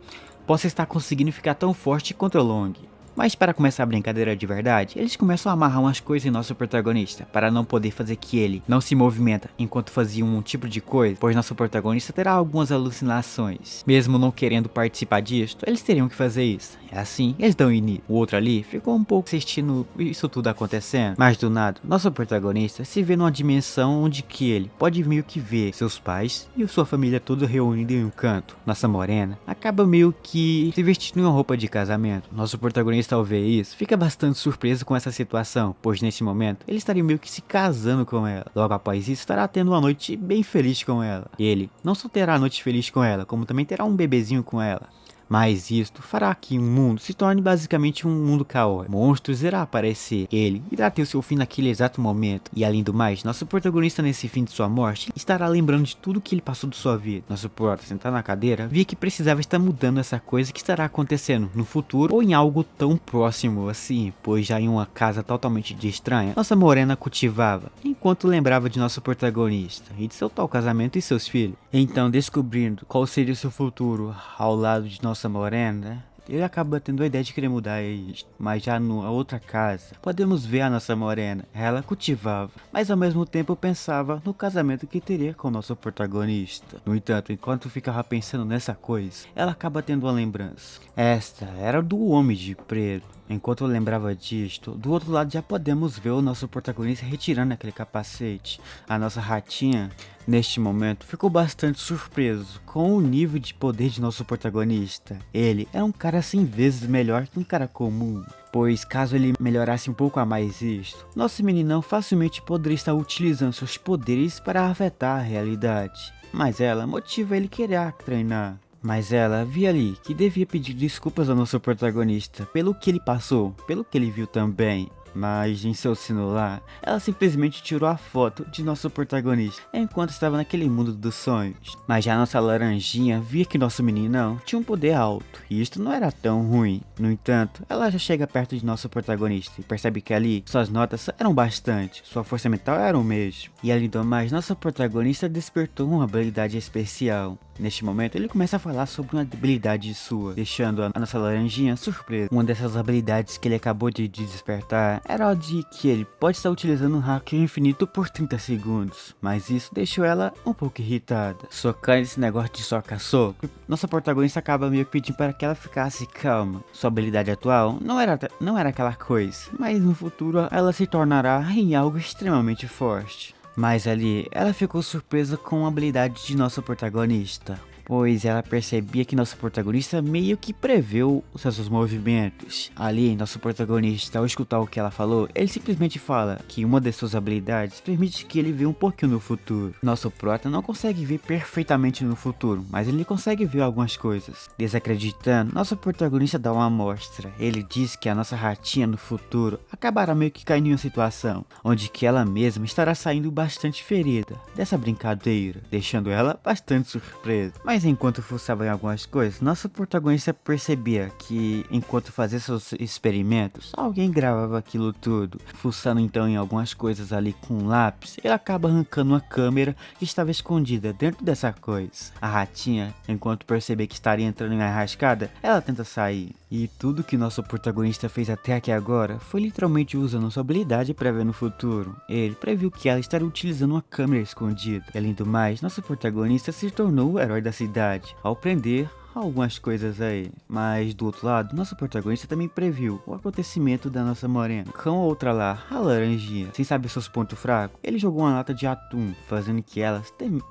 possa estar conseguindo ficar tão forte quanto o Long. Mas para começar a brincadeira de verdade, eles começam a amarrar umas coisas em nosso protagonista, para não poder fazer que ele não se movimenta enquanto fazia um tipo de coisa, pois nosso protagonista terá algumas alucinações. Mesmo não querendo participar disto, eles teriam que fazer isso. É assim, eles dão início. O outro ali ficou um pouco assistindo isso tudo acontecendo, mas do nada, nosso protagonista se vê numa dimensão onde que ele pode meio que ver seus pais e sua família toda reunida em um canto. Nossa morena acaba meio que se vestindo em uma roupa de casamento. Nosso protagonista, ao ver isso, fica bastante surpreso com essa situação, pois nesse momento ele estaria meio que se casando com ela. Logo após isso, estará tendo uma noite bem feliz com ela. Ele não só terá a noite feliz com ela, como também terá um bebezinho com ela. Mas isto fará que o mundo se torne basicamente um mundo caótico. Monstros irá aparecer. Ele irá ter o seu fim naquele exato momento. E além do mais, nosso protagonista nesse fim de sua morte estará lembrando de tudo que ele passou de sua vida. Nosso prota, sentado na cadeira, via que precisava estar mudando essa coisa que estará acontecendo no futuro ou em algo tão próximo assim, pois já em uma casa totalmente estranha, nossa morena cultivava, enquanto lembrava de nosso protagonista e de seu tal casamento e seus filhos. Então, descobrindo qual seria o seu futuro ao lado de nossa morena, ele acaba tendo a ideia de querer mudar isto. Mas já na outra casa, podemos ver a nossa morena. Ela cultivava, mas ao mesmo tempo pensava no casamento que teria com o nosso protagonista. No entanto, enquanto ficava pensando nessa coisa, ela acaba tendo uma lembrança. Esta era do Homem de Preto. Enquanto eu lembrava disto, do outro lado já podemos ver o nosso protagonista retirando aquele capacete. A nossa ratinha, neste momento, ficou bastante surpreso com o nível de poder de nosso protagonista. Ele é um cara 100 vezes melhor que um cara comum, pois caso ele melhorasse um pouco a mais isto, nosso meninão facilmente poderia estar utilizando seus poderes para afetar a realidade. Mas ela motiva ele querer treinar. Mas ela via ali que devia pedir desculpas ao nosso protagonista pelo que ele passou, pelo que ele viu também. Mas em seu celular, ela simplesmente tirou a foto de nosso protagonista enquanto estava naquele mundo dos sonhos. Mas já nossa laranjinha via que nosso meninão tinha um poder alto, e isto não era tão ruim. No entanto, ela já chega perto de nosso protagonista e percebe que ali suas notas eram bastante, sua força mental era o mesmo. E além do mais, nosso protagonista despertou uma habilidade especial. Neste momento, ele começa a falar sobre uma habilidade sua, deixando a nossa laranjinha surpresa. Uma dessas habilidades que ele acabou de despertar era a de que ele pode estar utilizando um hack infinito por 30 segundos, mas isso deixou ela um pouco irritada. Socando esse negócio de soca-soco, nossa protagonista acaba meio que pedindo para que ela ficasse calma. Sua habilidade atual não era aquela coisa, mas no futuro ela se tornará em algo extremamente forte. Mas ali, ela ficou surpresa com a habilidade de nosso protagonista, pois ela percebia que nosso protagonista meio que preveu os seus movimentos. Ali, nosso protagonista, ao escutar o que ela falou, ele simplesmente fala que uma de suas habilidades permite que ele veja um pouquinho no futuro. Nosso prota não consegue ver perfeitamente no futuro, mas ele consegue ver algumas coisas. Desacreditando, nosso protagonista dá uma amostra. Ele diz que a nossa ratinha no futuro acabará meio que caindo em uma situação onde que ela mesma estará saindo bastante ferida dessa brincadeira, deixando ela bastante surpresa. Mas Mas enquanto fuçava em algumas coisas, nosso protagonista percebia que, enquanto fazia seus experimentos, alguém gravava aquilo tudo. Fuçando então em algumas coisas ali com um lápis, ele acaba arrancando uma câmera que estava escondida dentro dessa coisa. A ratinha, enquanto percebia que estaria entrando em uma enrascada, ela tenta sair. E tudo que nosso protagonista fez até aqui agora foi literalmente usando sua habilidade para ver no futuro. Ele previu que ela estaria utilizando uma câmera escondida. E além do mais, nosso protagonista se tornou o herói da cidade ao prender algumas coisas aí. Mas do outro lado, nosso protagonista também previu o acontecimento da nossa morena. Com a outra lá, a laranjinha, sem saber seus pontos fracos, ele jogou uma lata de atum, fazendo que ela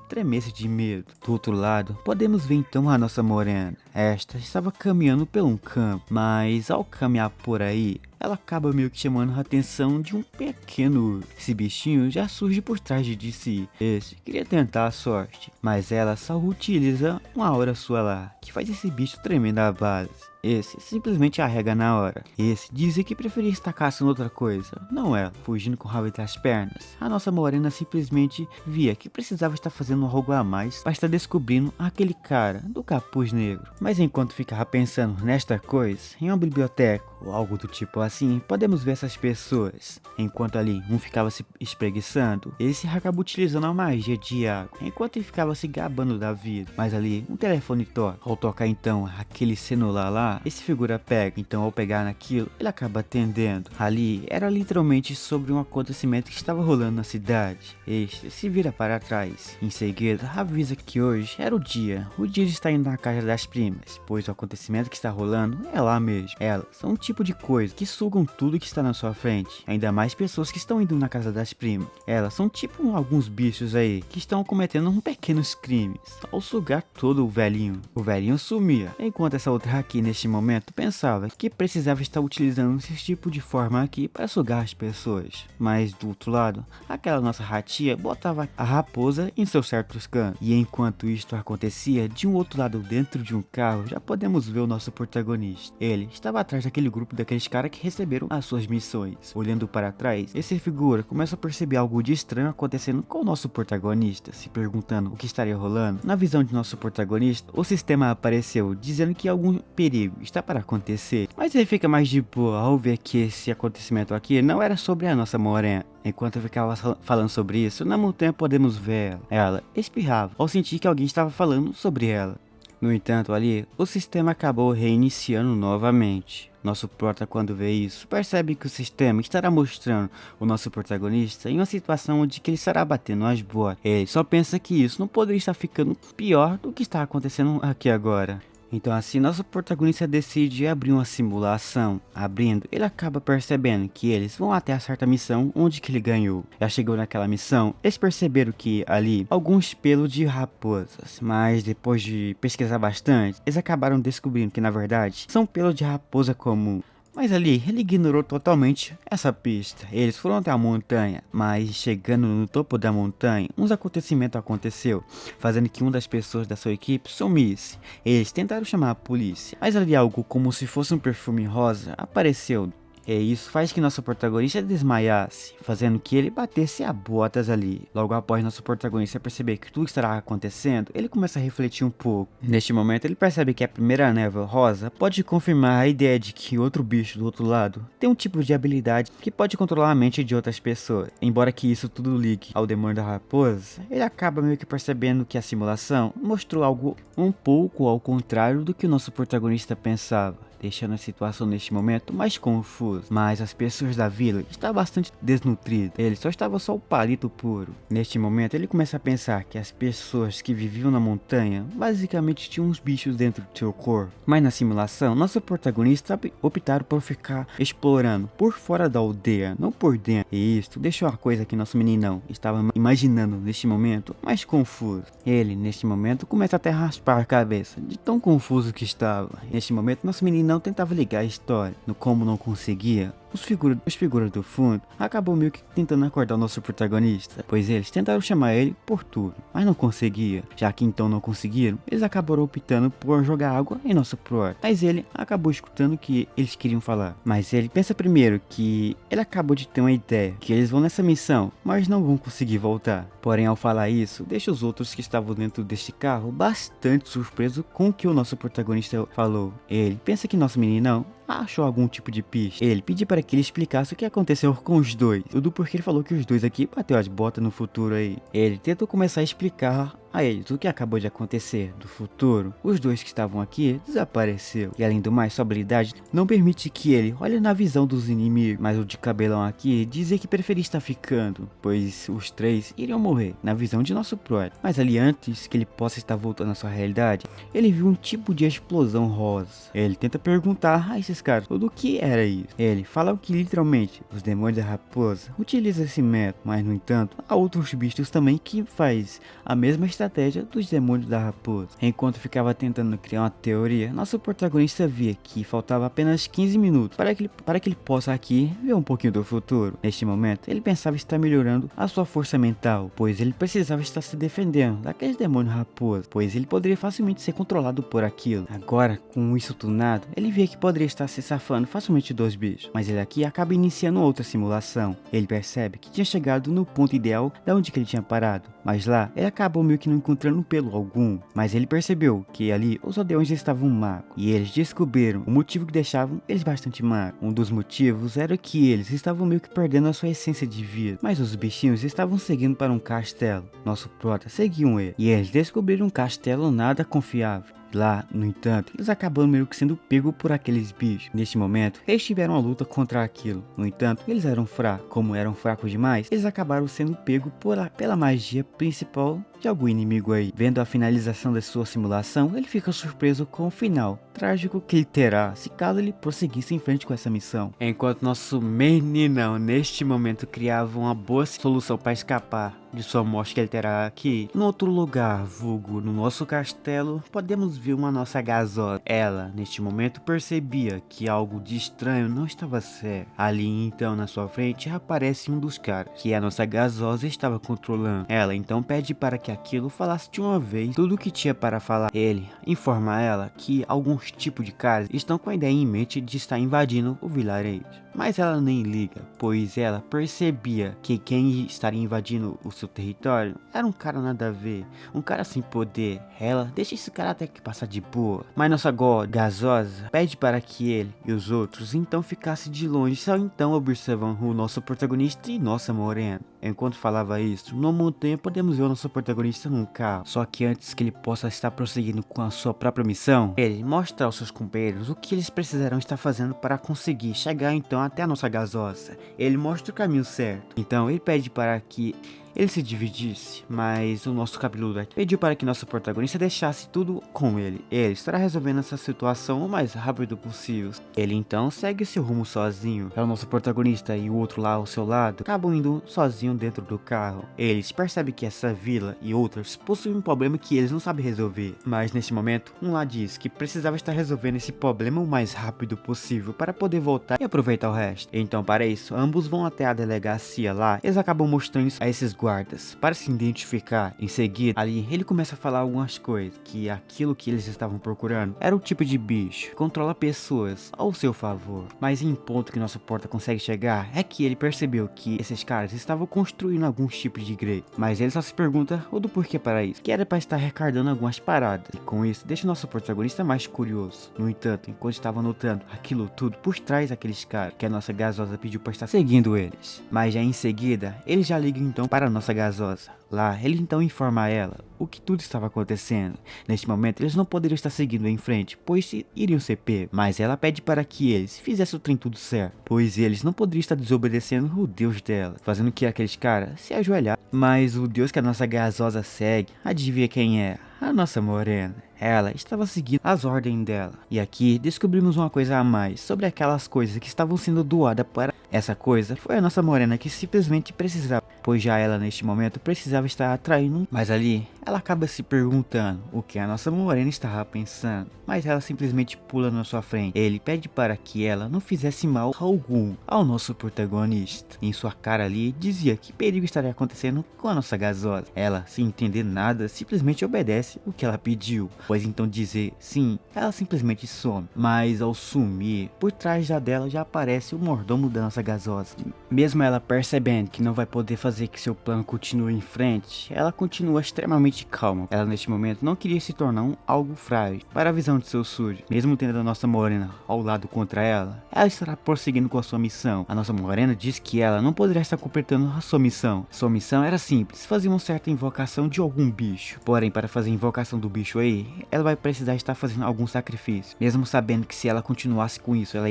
tremesse de medo. Do outro lado, podemos ver então a nossa morena. Esta estava caminhando por um campo, mas ao caminhar por aí, ela acaba meio que chamando a atenção de um pequeno urso. Esse bichinho já surge por trás de si. Esse queria tentar a sorte, mas ela só utiliza uma aura sua lá, que faz esse bicho tremer da base. Esse simplesmente arrega na hora. Esse dizia que preferia estar caçando outra coisa, não ela, fugindo com o rabo entre as pernas. A nossa morena simplesmente via que precisava estar fazendo algo a mais para estar descobrindo aquele cara do capuz negro. Mas enquanto ficava pensando nesta coisa, em uma biblioteca ou algo do tipo assim, podemos ver essas pessoas. Enquanto ali um ficava se espreguiçando, esse acaba utilizando a magia de água, enquanto ele ficava se gabando da vida. Mas ali um telefone toca. Ao tocar então aquele celular lá, esse figura pega, então ao pegar naquilo, ele acaba atendendo. Ali era literalmente sobre um acontecimento que estava rolando na cidade. Este se vira para trás. Em seguida, avisa que hoje era o dia de estar indo na casa das primas, pois o acontecimento que está rolando é lá mesmo. Elas são um tipo de coisa que sugam tudo que está na sua frente, ainda mais pessoas que estão indo na casa das primas. Elas são tipo alguns bichos aí, que estão cometendo pequenos crimes. Ao sugar todo o velhinho sumia, enquanto essa outra aqui neste momento pensava que precisava estar utilizando esse tipo de forma aqui para sugar as pessoas. Mas do outro lado, aquela nossa ratinha botava a raposa em seus certos cantos. E enquanto isto acontecia, de um outro lado dentro de um carro, já podemos ver o nosso protagonista. Ele estava atrás daquele grupo daqueles caras que receberam as suas missões. Olhando para trás, esse figura começa a perceber algo de estranho acontecendo com o nosso protagonista, se perguntando o que estaria rolando. Na visão de nosso protagonista, o sistema apareceu dizendo que algum perigo está para acontecer, mas ele fica mais de boa ao ver que esse acontecimento aqui não era sobre a nossa morena. Enquanto eu ficava falando sobre isso, na montanha podemos ver ela espirrava ao sentir que alguém estava falando sobre ela. No entanto, ali, o sistema acabou reiniciando novamente. Nosso prota, quando vê isso, percebe que o sistema estará mostrando o nosso protagonista em uma situação onde que ele estará batendo as botas. Ele só pensa que isso não poderia estar ficando pior do que está acontecendo aqui agora. Então assim, nosso protagonista decide abrir uma simulação. Abrindo, ele acaba percebendo que eles vão até a certa missão onde que ele ganhou. Já chegou naquela missão, eles perceberam que ali alguns pelos de raposas, mas depois de pesquisar bastante, eles acabaram descobrindo que na verdade são pelos de raposa comum. Mas ali, ele ignorou totalmente essa pista. Eles foram até a montanha, mas chegando no topo da montanha, uns acontecimentos aconteceu, fazendo que uma das pessoas da sua equipe sumisse. Eles tentaram chamar a polícia, mas ali algo como se fosse um perfume rosa apareceu. E isso faz que nosso protagonista desmaiasse, fazendo que ele batesse a botas ali. Logo após nosso protagonista perceber que tudo estará acontecendo, ele começa a refletir um pouco. Neste momento, ele percebe que a primeira névoa rosa pode confirmar a ideia de que outro bicho do outro lado tem um tipo de habilidade que pode controlar a mente de outras pessoas. Embora que isso tudo ligue ao demônio da raposa, ele acaba meio que percebendo que a simulação mostrou algo um pouco ao contrário do que o nosso protagonista pensava, deixando a situação neste momento mais confusa. Mas as pessoas da vila estavam bastante desnutridas, ele só estava só o palito puro. Neste momento ele começa a pensar que as pessoas que viviam na montanha basicamente tinham uns bichos dentro do seu corpo. Mas na simulação, nosso protagonista optaram por ficar explorando por fora da aldeia, não por dentro. E isso deixou a coisa que nosso meninão estava imaginando neste momento mais confuso. Ele neste momento começa até a raspar a cabeça de tão confuso que estava. Neste momento nosso menino não tentava ligar a história. No como não conseguia, os figuras do fundo acabou meio que tentando acordar o nosso protagonista, pois eles tentaram chamar ele por tudo, mas não conseguia. Já que então não conseguiram, eles acabaram optando por jogar água em nosso porta, mas ele acabou escutando o que eles queriam falar. Mas ele pensa primeiro que ele acabou de ter uma ideia, que eles vão nessa missão, mas não vão conseguir voltar. Porém, ao falar isso, deixa os outros que estavam dentro deste carro bastante surpresos com o que o nosso protagonista falou. Ele pensa que nosso meninão achou algum tipo de pista. Ele pediu para que ele explicasse o que aconteceu com os dois. Tudo porque ele falou que os dois aqui bateu as botas no futuro aí. Ele tentou começar a explicar a eles o que acabou de acontecer do futuro. Os dois que estavam aqui desapareceu. E além do mais, sua habilidade não permite que ele olhe na visão dos inimigos. Mas o de cabelão aqui dizia que preferia estar ficando, pois os três iriam morrer na visão de nosso prota. Mas ali antes que ele possa estar voltando à sua realidade, ele viu um tipo de explosão rosa. Ele tenta perguntar a esses caras do que era isso. Ele fala que literalmente os demônios da raposa utilizam esse método, mas no entanto há outros bichos também que faz a mesma estratégia dos demônios da raposa. Enquanto ficava tentando criar uma teoria, nosso protagonista via que faltava apenas 15 minutos para que ele possa aqui ver um pouquinho do futuro. Neste momento, ele pensava estar melhorando a sua força mental, pois ele precisava estar se defendendo daqueles demônios raposa, pois ele poderia facilmente ser controlado por aquilo. Agora, com isso tunado, ele via que poderia estar se safando facilmente dos bichos, mas ele aqui acaba iniciando outra simulação. Ele percebe que tinha chegado no ponto ideal da onde que ele tinha parado, mas lá ele acabou meio que não encontrando pelo algum, mas ele percebeu que ali os aldeões estavam magos, e eles descobriram o motivo que deixavam eles bastante magos. Um dos motivos era que eles estavam meio que perdendo a sua essência de vida, mas os bichinhos estavam seguindo para um castelo. Nosso prota seguiu ele, e eles descobriram um castelo nada confiável. Lá, no entanto, eles acabaram meio que sendo pegos por aqueles bichos. Neste momento, eles tiveram uma luta contra aquilo. No entanto, eles eram fracos. Como eram fracos demais, eles acabaram sendo pegos pela magia principal de algum inimigo aí. Vendo a finalização da sua simulação, ele fica surpreso com o final trágico que ele terá se caso ele prosseguisse em frente com essa missão. Enquanto nosso meninão neste momento criava uma boa solução para escapar de sua morte que ele terá aqui, no outro lugar, vulgo no nosso castelo, podemos ver uma nossa gasosa. Ela, neste momento, percebia que algo de estranho não estava certo. Ali então, na sua frente, aparece um dos caras que a nossa gasosa estava controlando. Ela então pede para que aquilo falasse de uma vez tudo o que tinha para falar. Ele informa a ela que alguns tipos de caras estão com a ideia em mente de estar invadindo o vilarejo. Mas ela nem liga, pois ela percebia que quem estaria invadindo o seu território era um cara nada a ver, um cara sem poder. Ela deixa esse cara até que passar de boa, mas nossa gasosa pede para que ele e os outros então ficassem de longe, só então observam o nosso protagonista e nossa morena. Enquanto falava isso, na montanha podemos ver o nosso protagonista num carro, só que antes que ele possa estar prosseguindo com a sua própria missão, ele mostra aos seus companheiros o que eles precisarão estar fazendo para conseguir chegar então até a nossa gasosa. Ele mostra o caminho certo, então ele pede para que ele se dividisse, mas o nosso cabeludo pediu para que nosso protagonista deixasse tudo com ele. Ele estará resolvendo essa situação o mais rápido possível. Ele então segue seu rumo sozinho. O nosso protagonista e o outro lá ao seu lado acabam indo sozinho dentro do carro. Eles percebem que essa vila e outras possuem um problema que eles não sabem resolver. Mas nesse momento, um lá diz que precisava estar resolvendo esse problema o mais rápido possível para poder voltar e aproveitar o resto. Então, para isso, ambos vão até a delegacia lá. Eles acabam mostrando isso a esses guardas para se identificar. Em seguida, ali ele começa a falar algumas coisas, que aquilo que eles estavam procurando era o tipo de bicho que controla pessoas ao seu favor. Mas em ponto que nosso porta consegue chegar é que ele percebeu que esses caras estavam construindo alguns tipos de igreja, mas ele só se pergunta o do porquê para isso, que era para estar recardando algumas paradas, e com isso deixa o nosso protagonista mais curioso. No entanto, enquanto estava notando aquilo tudo por trás daqueles caras, que a nossa gasosa pediu para estar seguindo eles, mas já em seguida ele já liga então para a nossa gasosa. Lá, ele então informa a ela o que tudo estava acontecendo. Neste momento, eles não poderiam estar seguindo em frente, pois iriam ser pegos. Mas ela pede para que eles fizessem o trem tudo certo, pois eles não poderiam estar desobedecendo o Deus dela, fazendo que aqueles caras se ajoelhassem. Mas o Deus que a nossa gasosa segue, adivinha quem é? A nossa morena. Ela estava seguindo as ordens dela. E aqui descobrimos uma coisa a mais sobre aquelas coisas que estavam sendo doadas para essa coisa. Foi a nossa morena que simplesmente precisava pois já ela neste momento precisava estar atraindo. Mas ali, ela acaba se perguntando o que a nossa morena estava pensando, mas ela simplesmente pula na sua frente. Ele pede para que ela não fizesse mal algum ao nosso protagonista. Em sua cara ali dizia que perigo estaria acontecendo com a nossa gasosa. Ela, sem entender nada, simplesmente obedece o que ela pediu, pois então dizer sim, ela simplesmente some. Mas ao sumir, por trás dela já aparece o mordomo da nossa gasosa. Mesmo ela percebendo que não vai poder fazer que seu plano continue em frente, ela continua extremamente calma. Ela neste momento não queria se tornar algo frágil para a visão de seu súdito. Mesmo tendo a nossa morena ao lado contra ela estará prosseguindo com a sua missão. A nossa morena diz que ela não poderia estar completando a sua missão. Sua missão era simples, fazer uma certa invocação de algum bicho. Porém, para fazer a invocação do bicho aí, ela vai precisar estar fazendo algum sacrifício. Mesmo sabendo que se ela continuasse com isso, ela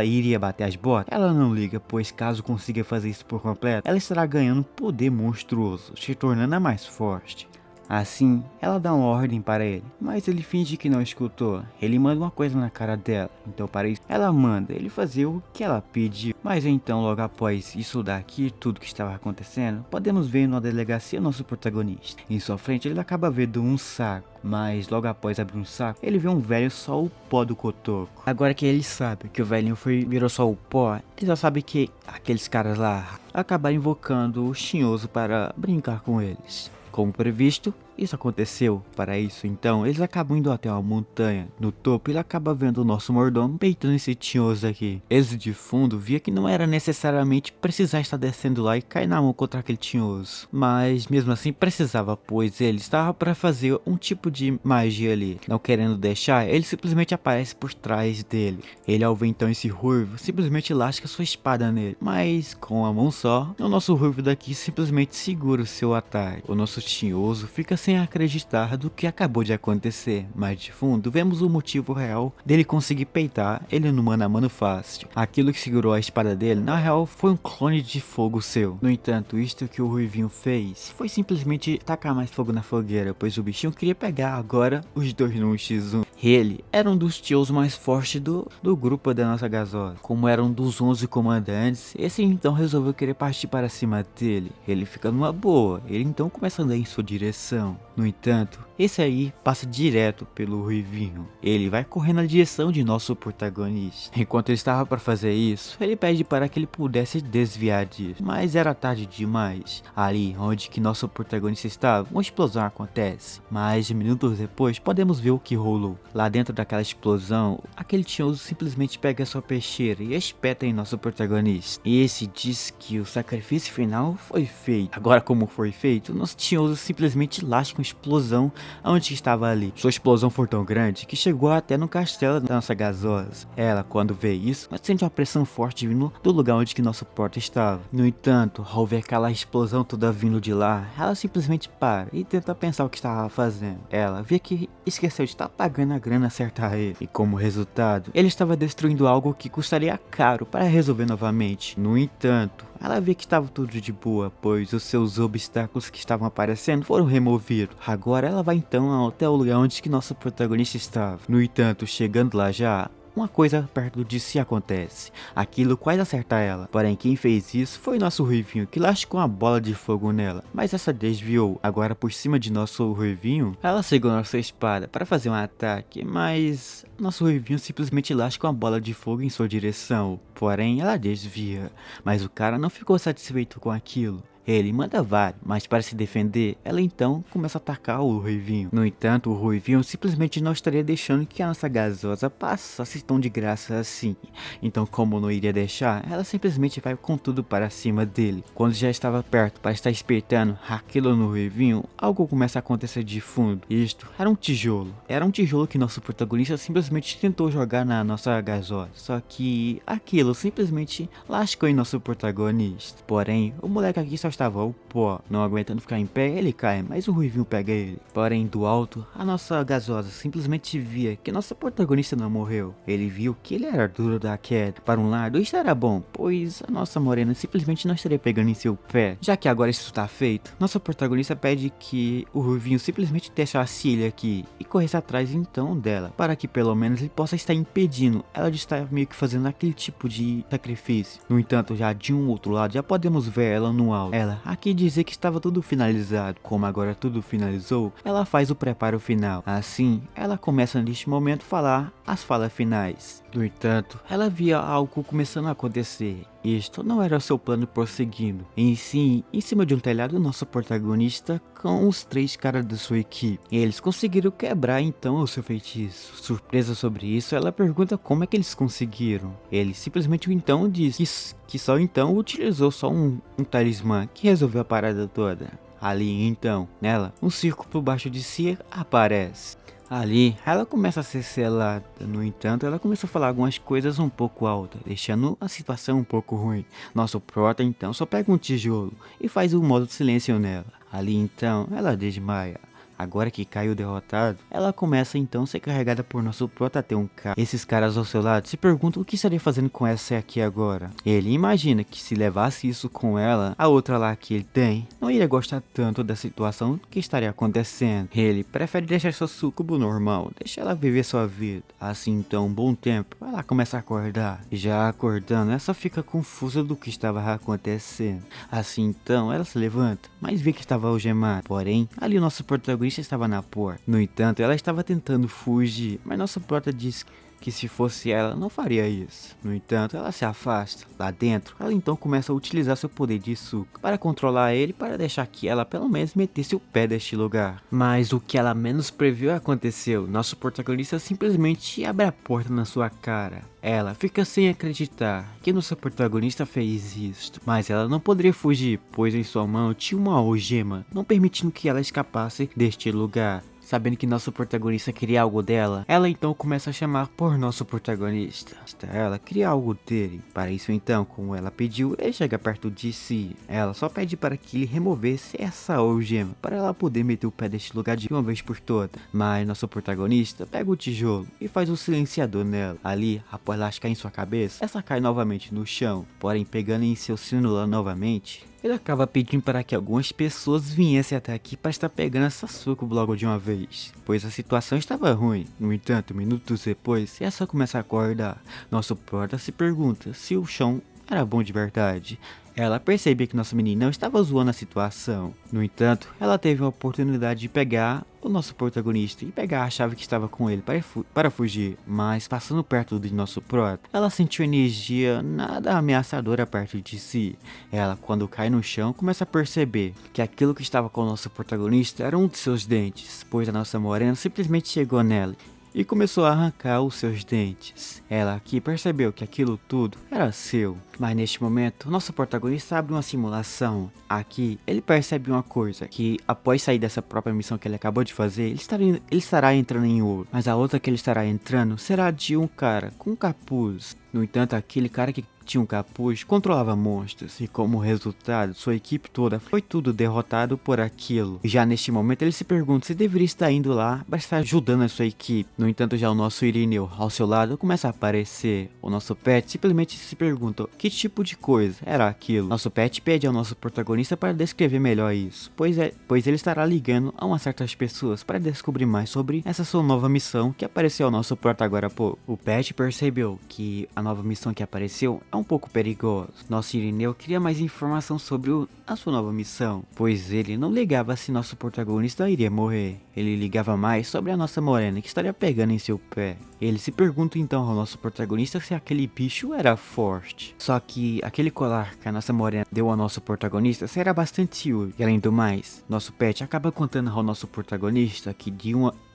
iria bater as botas, ela não liga, pois caso consiga fazer isso por completo, ela estará ganhando poder monstruoso, se tornando a mais forte. Assim, ela dá uma ordem para ele, mas ele finge que não escutou. Ele manda uma coisa na cara dela, então para isso, ela manda ele fazer o que ela pediu. Mas então, logo após isso daqui, tudo que estava acontecendo, podemos ver na delegacia nosso protagonista. Em sua frente, ele acaba vendo um saco, mas logo após abrir um saco, ele vê um velho só o pó do cotoco. Agora que ele sabe que o velhinho virou só o pó, ele já sabe que aqueles caras lá acabaram invocando o Tinhoso para brincar com eles. Como previsto, isso aconteceu. Para isso, então, eles acabam indo até uma montanha. No topo, ele acaba vendo o nosso mordomo peitando esse Tinhoso aqui. Eles de fundo via que não era necessariamente precisar estar descendo lá e cair na mão contra aquele Tinhoso. Mas mesmo assim precisava, pois ele estava para fazer um tipo de magia ali. Não querendo deixar, ele simplesmente aparece por trás dele. Ele, ao ver então esse ruivo, simplesmente lasca sua espada nele. Mas com a mão só, o nosso ruivo daqui simplesmente segura o seu ataque. O nosso Tinhoso fica sem acreditar do que acabou de acontecer, mas de fundo vemos o motivo real dele conseguir peitar ele no mano a mano fácil. Aquilo que segurou a espada dele, na real, foi um clone de fogo seu. No entanto, isto que o Ruivinho fez foi simplesmente tacar mais fogo na fogueira, pois o bichinho queria pegar agora os dois no 1x1. Ele era um dos tios mais fortes do grupo da nossa gasosa. Como era um dos 11 comandantes, esse então resolveu querer partir para cima dele. Ele fica numa boa, ele então começa a andar em sua direção. No entanto, esse aí passa direto pelo Ruivinho. Ele vai correndo na direção de nosso protagonista. Enquanto ele estava para fazer isso, ele pede para que ele pudesse desviar disso. Mas era tarde demais. Ali onde que nosso protagonista estava, uma explosão acontece. Mas minutos depois, podemos ver o que rolou. Lá dentro daquela explosão, aquele Tinhoso simplesmente pega sua peixeira e espeta em nosso protagonista. E esse diz que o sacrifício final foi feito. Agora, como foi feito, nosso Tinhoso simplesmente lasca uma explosão aonde estava ali. Sua explosão foi tão grande que chegou até no castelo da nossa gasosa. Ela, quando vê isso, sente uma pressão forte vindo do lugar onde que nossa porta estava. No entanto, ao ver aquela explosão toda vindo de lá, ela simplesmente para e tenta pensar o que estava fazendo. Ela vê que esqueceu de estar pagando a grana certa a ele. E como resultado, ele estava destruindo algo que custaria caro para resolver novamente. No entanto, ela vê que estava tudo de boa, pois os seus obstáculos que estavam aparecendo foram removidos. Agora ela vai então até o lugar onde que nosso protagonista estava. No entanto, chegando lá já, uma coisa perto de si acontece. Aquilo quase acerta ela. Porém, quem fez isso foi nosso Ruivinho, que lascou uma bola de fogo nela. Mas essa desviou. Agora, por cima de nosso Ruivinho, ela segurou nossa espada para fazer um ataque. Mas nosso Ruivinho simplesmente lasca uma bola de fogo em sua direção. Porém, ela desvia. Mas o cara não ficou satisfeito com aquilo. Ele manda vários, mas para se defender, ela então começa a atacar o Ruivinho. No entanto, o Ruivinho simplesmente não estaria deixando que a nossa gasosa passasse tão de graça assim. Então, como não iria deixar, ela simplesmente vai com tudo para cima dele. Quando já estava perto para estar espertando aquilo no Ruivinho, algo começa a acontecer de fundo. Isto era um tijolo. Era um tijolo que nosso protagonista simplesmente tentou jogar na nossa gasosa. Só que aquilo simplesmente lascou em nosso protagonista. Porém, o moleque aqui só estava o pó, não aguentando ficar em pé, ele cai, mas o Ruivinho pega ele. Porém, do alto, a nossa gasosa simplesmente via que nosso protagonista não morreu. Ele viu que ele era duro da queda. Para um lado, isso era bom, pois a nossa morena simplesmente não estaria pegando em seu pé. Já que agora isso está feito, nosso protagonista pede que o Ruivinho simplesmente deixasse ele aqui e corresse atrás então dela, para que pelo menos ele possa estar impedindo ela de estar meio que fazendo aquele tipo de sacrifício. No entanto, já de um outro lado, já podemos ver ela no alto. ela aqui dizer que estava tudo finalizado. Como agora tudo finalizou, ela faz o preparo final. Assim, ela começa neste momento a falar as falas finais. No entanto, ela via algo começando a acontecer. Isto não era o seu plano prosseguindo. Em si, em cima de um telhado, nosso protagonista com os 3 caras da sua equipe. Eles conseguiram quebrar então o seu feitiço. Surpresa sobre isso, ela pergunta como é que eles conseguiram. Ele simplesmente então diz que só então utilizou só um talismã que resolveu a parada toda. Ali então, nela, um círculo por baixo de si aparece. Ali, ela começa a ser selada. No entanto, ela começa a falar algumas coisas um pouco altas, deixando a situação um pouco ruim. Nosso prota então só pega um tijolo e faz o modo silêncio nela. Ali então, ela desmaia. Agora que caiu derrotado, ela começa então a ser carregada por nosso prota até um carro. Esses caras ao seu lado se perguntam o que estaria fazendo com essa aqui agora. Ele imagina que se levasse isso com ela, a outra lá que ele tem, não iria gostar tanto da situação que estaria acontecendo. Ele prefere deixar seu sucubo normal, deixar ela viver sua vida. Assim então, um bom tempo, ela começa a acordar. Já acordando, ela só fica confusa do que estava acontecendo. Assim então, ela se levanta, mas vê que estava algemada. Porém, ali o nosso protagonista estava na porta. No entanto, ela estava tentando fugir, mas nossa prota diz que se fosse ela, não faria isso. No entanto, ela se afasta. Lá dentro, ela então começa a utilizar seu poder de suco para controlar ele, para deixar que ela pelo menos metesse o pé deste lugar. Mas o que ela menos previu aconteceu. Nosso protagonista simplesmente abre a porta na sua cara. Ela fica sem acreditar que nosso protagonista fez isto, mas ela não poderia fugir, pois em sua mão tinha uma algema, não permitindo que ela escapasse deste lugar. Sabendo que nosso protagonista queria algo dela, ela então começa a chamar por nosso protagonista. Ela queria algo dele. Para isso então, como ela pediu, ele chega perto de si. Ela só pede para que ele removesse essa algema, para ela poder meter o pé deste lugar de uma vez por todas. Mas nosso protagonista pega o tijolo e faz um silenciador nela. Ali, após ela cair em sua cabeça, essa cai novamente no chão. Porém, pegando em seu sino novamente, ele acaba pedindo para que algumas pessoas viessem até aqui para estar pegando essa sucubo logo de uma vez, pois a situação estava ruim. No entanto, minutos depois, essa começa a acordar. Nosso prota se pergunta se o chão era bom de verdade. Ela percebe que nossa menina não estava zoando a situação. No entanto, ela teve a oportunidade de pegar o nosso protagonista e pegar a chave que estava com ele para fugir. Mas passando perto de nosso prota, ela sentiu energia nada ameaçadora perto de si. Ela, quando cai no chão, começa a perceber que aquilo que estava com o nosso protagonista era um de seus dentes, pois a nossa morena simplesmente chegou nela e começou a arrancar os seus dentes. Ela aqui percebeu que aquilo tudo era seu. Mas neste momento, nosso protagonista abre uma simulação. Aqui, ele percebe uma coisa, que após sair dessa própria missão que ele acabou de fazer, ele estará entrando em ouro. Mas a outra que ele estará entrando será de um cara com capuz. No entanto, aquele cara que tinha um capuz controlava monstros, e como resultado, sua equipe toda foi tudo derrotado por aquilo. E já neste momento ele se pergunta se deveria estar indo lá para estar ajudando a sua equipe. No entanto, já o nosso Irineu ao seu lado começa a aparecer. O nosso pet simplesmente se pergunta que tipo de coisa era aquilo. Nosso pet pede ao nosso protagonista para descrever melhor isso, pois ele estará ligando a umas certas pessoas para descobrir mais sobre essa sua nova missão que apareceu ao nosso prota agora há pouco. O pet percebeu que a nova missão que apareceu é um pouco perigoso. Nosso Irineu queria mais informação sobre a sua nova missão, pois ele não ligava se nosso protagonista iria morrer. Ele ligava mais sobre a nossa morena que estaria pegando em seu pé. Ele se pergunta então ao nosso protagonista se aquele bicho era forte. Só que aquele colar que a nossa morena deu ao nosso protagonista será bastante útil. E além do mais, nosso pet acaba contando ao nosso protagonista que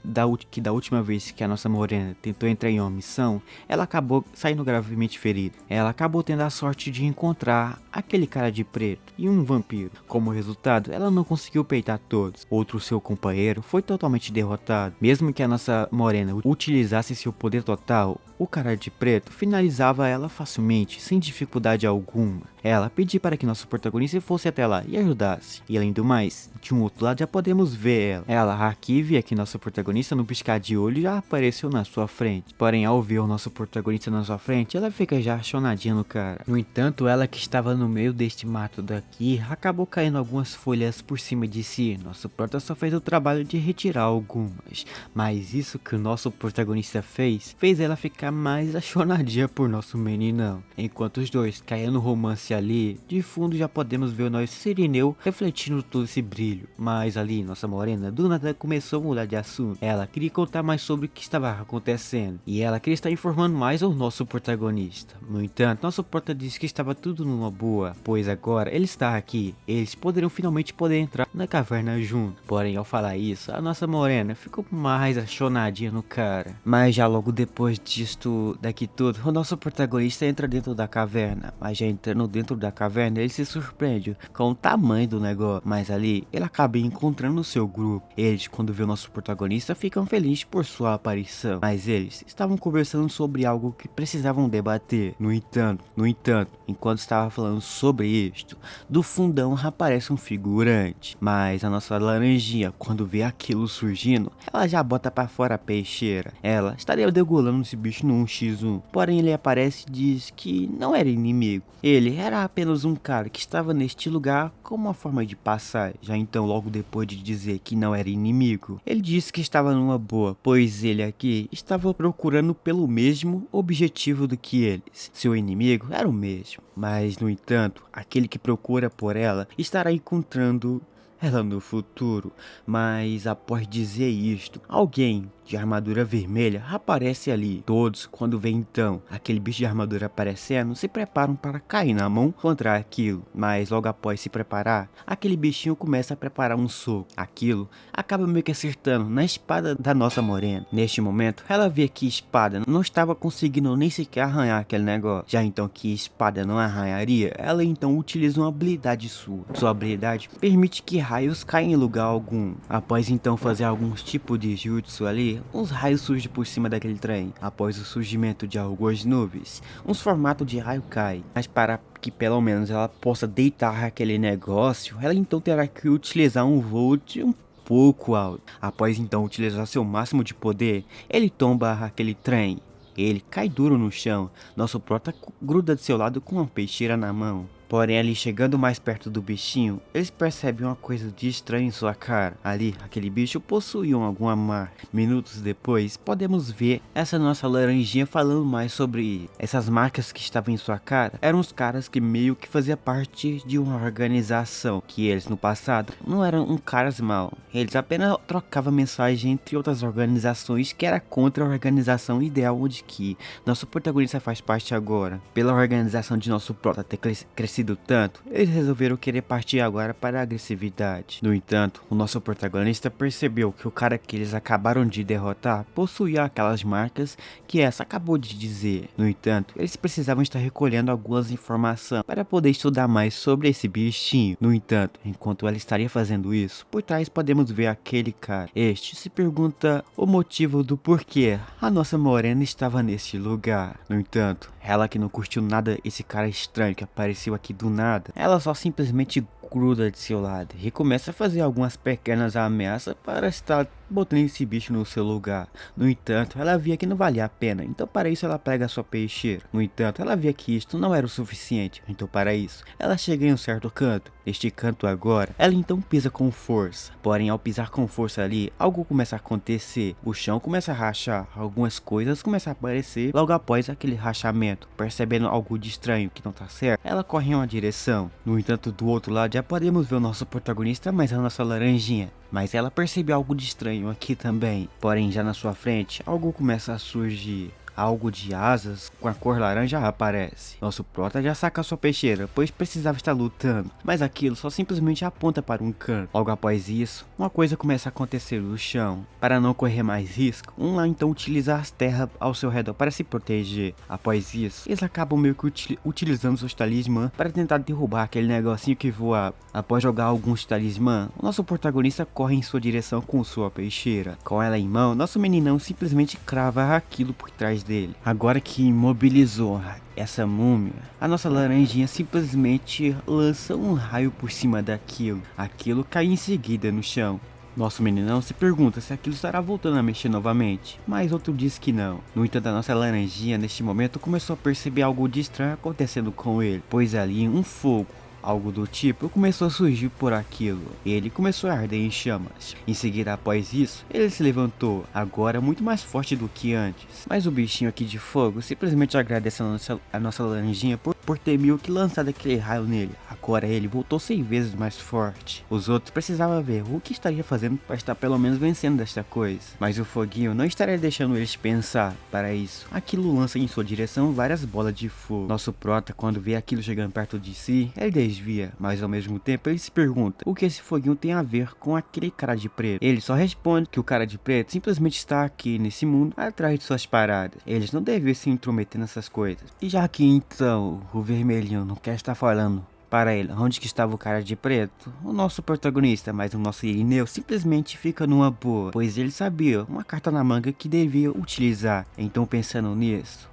da última vez que a nossa morena tentou entrar em uma missão, ela acabou saindo gravemente ferida. Ela acabou tendo a sorte de encontrar aquele cara de preto e um vampiro. Como resultado, ela não conseguiu peitar todos. Outro seu companheiro foi totalmente derrotado. Mesmo que a nossa morena utilizasse seu poder total, o cara de preto finalizava ela facilmente, sem dificuldade alguma. Ela pediu para que nosso protagonista fosse até lá e ajudasse. E além do mais, de um outro lado já podemos ver ela. Ela aqui via que nosso protagonista no piscar de olho já apareceu na sua frente. Porém, ao ver o nosso protagonista na sua frente, ela fica já chonadinha no cara. No entanto, ela que estava no meio deste mato daqui, acabou caindo algumas folhas por cima de si. Nosso prota só fez o trabalho de retirar algumas. Mas isso que o nosso protagonista fez ela ficar ficar mais apaixonadinha por nosso meninão. Enquanto os dois caem no romance ali, de fundo já podemos ver o nosso Sirineu refletindo todo esse brilho. Mas ali, nossa morena do nada começou a mudar de assunto. Ela queria contar mais sobre o que estava acontecendo, e ela queria estar informando mais ao nosso protagonista. No entanto, nosso prota disse que estava tudo numa boa, pois agora ele está aqui, eles poderiam finalmente entrar na caverna junto. Porém, ao falar isso, a nossa morena ficou mais apaixonadinha no cara. Mas já logo depois disto, daqui tudo, o nosso protagonista entra dentro da caverna. Mas já entrando dentro da caverna, ele se surpreende com o tamanho do negócio. Mas ali, ele acaba encontrando o seu grupo. Eles, quando vê o nosso protagonista, ficam felizes por sua aparição. Mas eles estavam conversando sobre algo que precisavam debater. No entanto, enquanto estava falando sobre isto, do fundão aparece um figurante. Mas a nossa laranjinha, quando vê aquilo surgindo, ela já bota pra fora a peixeira. Ela estaria degolando esse bicho no 1x1. Porém, ele aparece e diz que não era inimigo. Ele era apenas um cara que estava neste lugar como uma forma de passar. Já então, logo depois de dizer que não era inimigo, ele disse que estava numa boa, pois ele aqui estava procurando pelo mesmo objetivo do que eles. Seu inimigo era o mesmo, mas no entanto, aquele que procura por ela estará encontrando ela no futuro. Mas após dizer isto, alguém de armadura vermelha aparece ali. Todos, quando vê então aquele bicho de armadura aparecendo, se preparam para cair na mão contra aquilo. Mas logo após se preparar, aquele bichinho começa a preparar um soco. Aquilo acaba meio que acertando na espada da nossa morena. Neste momento, ela vê que a espada não estava conseguindo nem sequer arranhar aquele negócio. Já então que a espada não arranharia, ela então utiliza uma habilidade sua. Sua habilidade permite que raios caem em lugar algum. Após então fazer alguns tipos de jutsu ali, uns raios surgem por cima daquele trem. Após o surgimento de algumas nuvens, uns formatos de raio caem. Mas para que pelo menos ela possa deitar aquele negócio, ela então terá que utilizar um voo de um pouco alto. Após então utilizar seu máximo de poder, ele tomba aquele trem. Ele cai duro no chão. Nosso prota gruda de seu lado com uma peixeira na mão. Porém, ali chegando mais perto do bichinho, eles percebem uma coisa de estranho em sua cara. Ali, aquele bicho possuía alguma marca. Minutos depois, podemos ver essa nossa laranjinha falando mais sobre essas marcas que estavam em sua cara. Eram os caras que meio que faziam parte de uma organização, que eles no passado não eram caras maus. Eles apenas trocavam mensagem entre outras organizações que era contra a organização ideal de que nosso protagonista faz parte agora. Pela organização de nosso prota ter crescido tanto, eles resolveram querer partir agora para a agressividade. No entanto, o nosso protagonista percebeu que o cara que eles acabaram de derrotar possuía aquelas marcas que essa acabou de dizer. No entanto, eles precisavam estar recolhendo algumas informações para poder estudar mais sobre esse bichinho. No entanto, enquanto ela estaria fazendo isso, por trás podemos ver aquele cara. Este se pergunta o motivo do porquê a nossa morena estava nesse lugar. No entanto, ela que não curtiu nada esse cara estranho que apareceu aqui do nada, ela só simplesmente gruda de seu lado e começa a fazer algumas pequenas ameaças para estar botando esse bicho no seu lugar. No entanto, ela via que não valia a pena, então para isso ela pega a sua peixeira. No entanto, ela via que isto não era o suficiente, então para isso, ela chega em um certo canto. Neste canto agora, ela então pisa com força. Porém, ao pisar com força ali, algo começa a acontecer. O chão começa a rachar, algumas coisas começam a aparecer logo após aquele rachamento. Percebendo algo de estranho que não tá certo, ela corre em uma direção. No entanto, do outro lado já podemos ver o nosso protagonista, mas a nossa laranjinha. Mas ela percebe algo de estranho aqui também. Porém, já na sua frente, algo começa a surgir. Algo de asas com a cor laranja aparece. Nosso prota já saca sua peixeira, pois precisava estar lutando, mas aquilo só simplesmente aponta para um canto. Logo após isso, uma coisa começa a acontecer no chão. Para não correr mais risco, lá então utiliza as terras ao seu redor para se proteger. Após isso, eles acabam meio que utilizando seus talismãs para tentar derrubar aquele negocinho que voava. Após jogar alguns talismãs, o nosso protagonista corre em sua direção com sua peixeira. Com ela em mão, nosso meninão simplesmente crava aquilo por trás dele. Agora que imobilizou essa múmia, a nossa laranjinha simplesmente lança um raio por cima daquilo. Aquilo cai em seguida no chão. Nosso meninão se pergunta se aquilo estará voltando a mexer novamente, mas outro diz que não. No entanto, a nossa laranjinha neste momento começou a perceber algo de estranho acontecendo com ele, pois ali um fogo algo do tipo, começou a surgir por aquilo. Ele começou a arder em chamas. Em seguida, após isso, ele se levantou, agora muito mais forte do que antes. Mas o bichinho aqui de fogo simplesmente agradece a nossa laranjinha por ter meio que lançado aquele raio nele. Agora ele voltou 100 vezes mais forte. Os outros precisavam ver o que estaria fazendo para estar pelo menos vencendo desta coisa. Mas o foguinho não estaria deixando eles pensar. Para isso, aquilo lança em sua direção várias bolas de fogo. Nosso prota, quando vê aquilo chegando perto de si, ele desvia, mas ao mesmo tempo ele se pergunta o que esse foguinho tem a ver com aquele cara de preto. Ele só responde que o cara de preto simplesmente está aqui nesse mundo atrás de suas paradas. Eles não devem se intrometer nessas coisas. E já que então o vermelhinho não quer estar falando para ele onde que estava o cara de preto, o nosso protagonista, mas o nosso Irineu, simplesmente fica numa boa, pois ele sabia uma carta na manga que devia utilizar. Então, pensando nisso,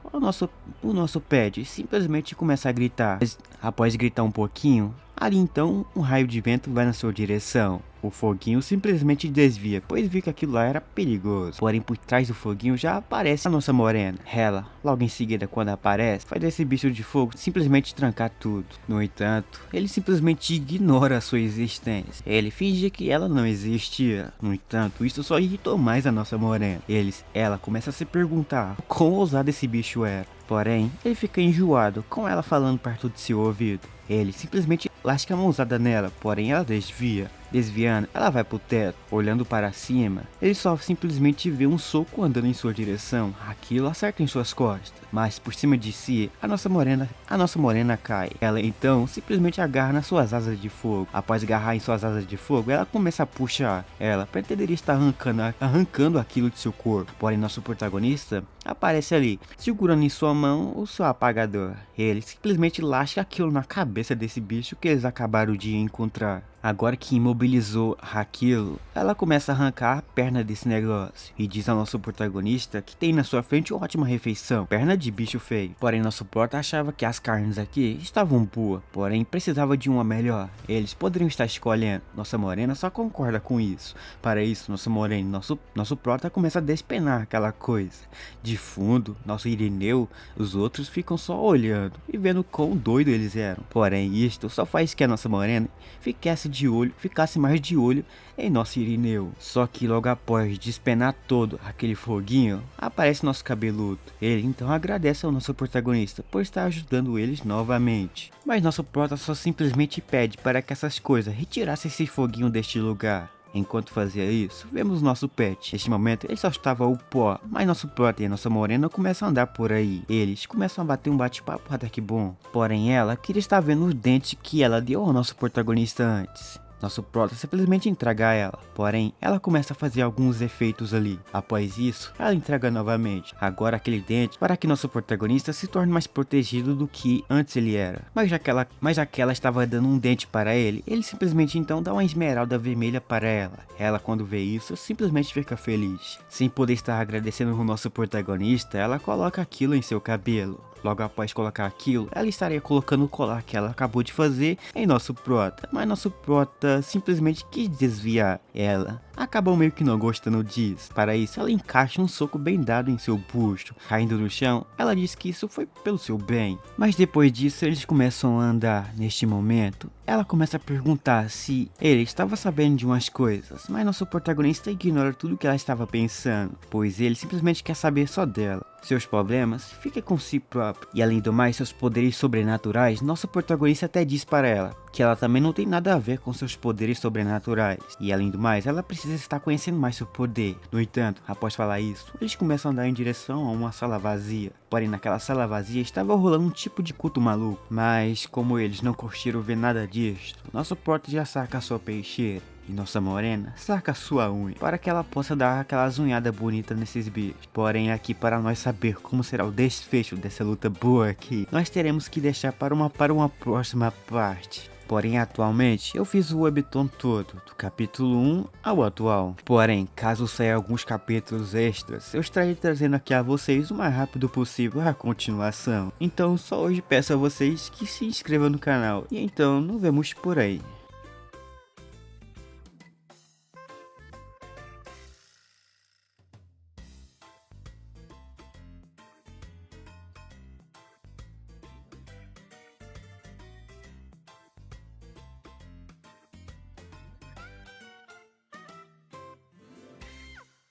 o nosso pet simplesmente começa a gritar. Mas, após gritar um pouquinho, ali então um raio de vento vai na sua direção. O foguinho simplesmente desvia, pois viu que aquilo lá era perigoso. Porém, por trás do foguinho já aparece a nossa morena. Ela, logo em seguida, quando aparece, faz esse bicho de fogo simplesmente trancar tudo. No entanto, ele simplesmente ignora a sua existência. Ele finge que ela não existia. No entanto, isso só irritou mais a nossa morena. Ela começa a se perguntar o quão ousado esse bicho era. Porém, ele fica enjoado com ela falando perto de seu ouvido. Ele simplesmente lasca a mãozada nela, porém ela desvia. Desviando, ela vai pro teto, olhando para cima. Ele só simplesmente vê um soco andando em sua direção. Aquilo acerta em suas costas, mas por cima de si, a nossa morena cai. Ela então simplesmente agarra nas suas asas de fogo. Após agarrar em suas asas de fogo, ela começa a puxar. Ela pretenderia estar arrancando aquilo de seu corpo. Porém, nosso protagonista aparece ali, segurando em sua mão o seu apagador. Ele simplesmente lasca aquilo na cabeça desse bicho que eles acabaram de encontrar. Agora que imobilizou aquilo, ela começa a arrancar a perna desse negócio e diz ao nosso protagonista que tem na sua frente uma ótima refeição, perna de bicho feio. Porém, nosso prota achava que as carnes aqui estavam boas, porém precisava de uma melhor. Eles poderiam estar escolhendo. Nossa morena só concorda com isso. Para isso, nosso moreno, nosso prota começa a despenar aquela coisa. De fundo, nosso Irineu, os outros ficam só olhando e vendo quão doido eles eram. Porém, isto só faz que a nossa morena ficasse mais de olho em nosso Irineu. Só que logo após despenar todo aquele foguinho, aparece nosso cabeludo. Ele então agradece ao nosso protagonista por estar ajudando eles novamente. Mas nosso prota só simplesmente pede para que essas coisas retirassem esse foguinho deste lugar. Enquanto fazia isso, vemos nosso pet. Neste momento, ele só estava o pó, mas nosso prota e nossa morena começam a andar por aí. Eles começam a bater um bate-papo até que bom. Porém, ela queria estar vendo os dentes que ela deu ao nosso protagonista antes. Nosso prota simplesmente entrega a ela, porém ela começa a fazer alguns efeitos ali. Após isso, ela entrega novamente, agora aquele dente, para que nosso protagonista se torne mais protegido do que antes ele era. Mas já que ela estava dando um dente para ele simplesmente então dá uma esmeralda vermelha para ela. Ela, quando vê isso, simplesmente fica feliz. Sem poder estar agradecendo o nosso protagonista, ela coloca aquilo em seu cabelo. Logo após colocar aquilo, ela estaria colocando o colar que ela acabou de fazer em nosso prota. Mas nosso prota simplesmente quis desviar. Ela acabou meio que não gostando disso. Para isso, ela encaixa um soco bem dado em seu busto. Caindo no chão, ela diz que isso foi pelo seu bem. Mas depois disso, eles começam a andar. Neste momento, ela começa a perguntar se ele estava sabendo de umas coisas. Mas nosso protagonista ignora tudo o que ela estava pensando, pois ele simplesmente quer saber só dela. Seus problemas, fica com si próprio. E além do mais, seus poderes sobrenaturais, nosso protagonista até diz para ela que ela também não tem nada a ver com seus poderes sobrenaturais. E além do mais, ela precisa estar conhecendo mais seu poder. No entanto, após falar isso, eles começam a andar em direção a uma sala vazia. Porém, naquela sala vazia estava rolando um tipo de culto maluco. Mas, como eles não curtiram ver nada disto, nosso prota já saca a sua peixeira. E nossa morena saca sua unha para que ela possa dar aquelas unhadas bonitas nesses bichos. Porém, aqui para nós saber como será o desfecho dessa luta boa aqui, nós teremos que deixar para uma próxima parte. Porém, atualmente, eu fiz o webtoon todo, do capítulo 1 ao atual. Porém, caso saia alguns capítulos extras, eu estarei trazendo aqui a vocês o mais rápido possível a continuação. Então, só hoje peço a vocês que se inscrevam no canal. E então, nos vemos por aí.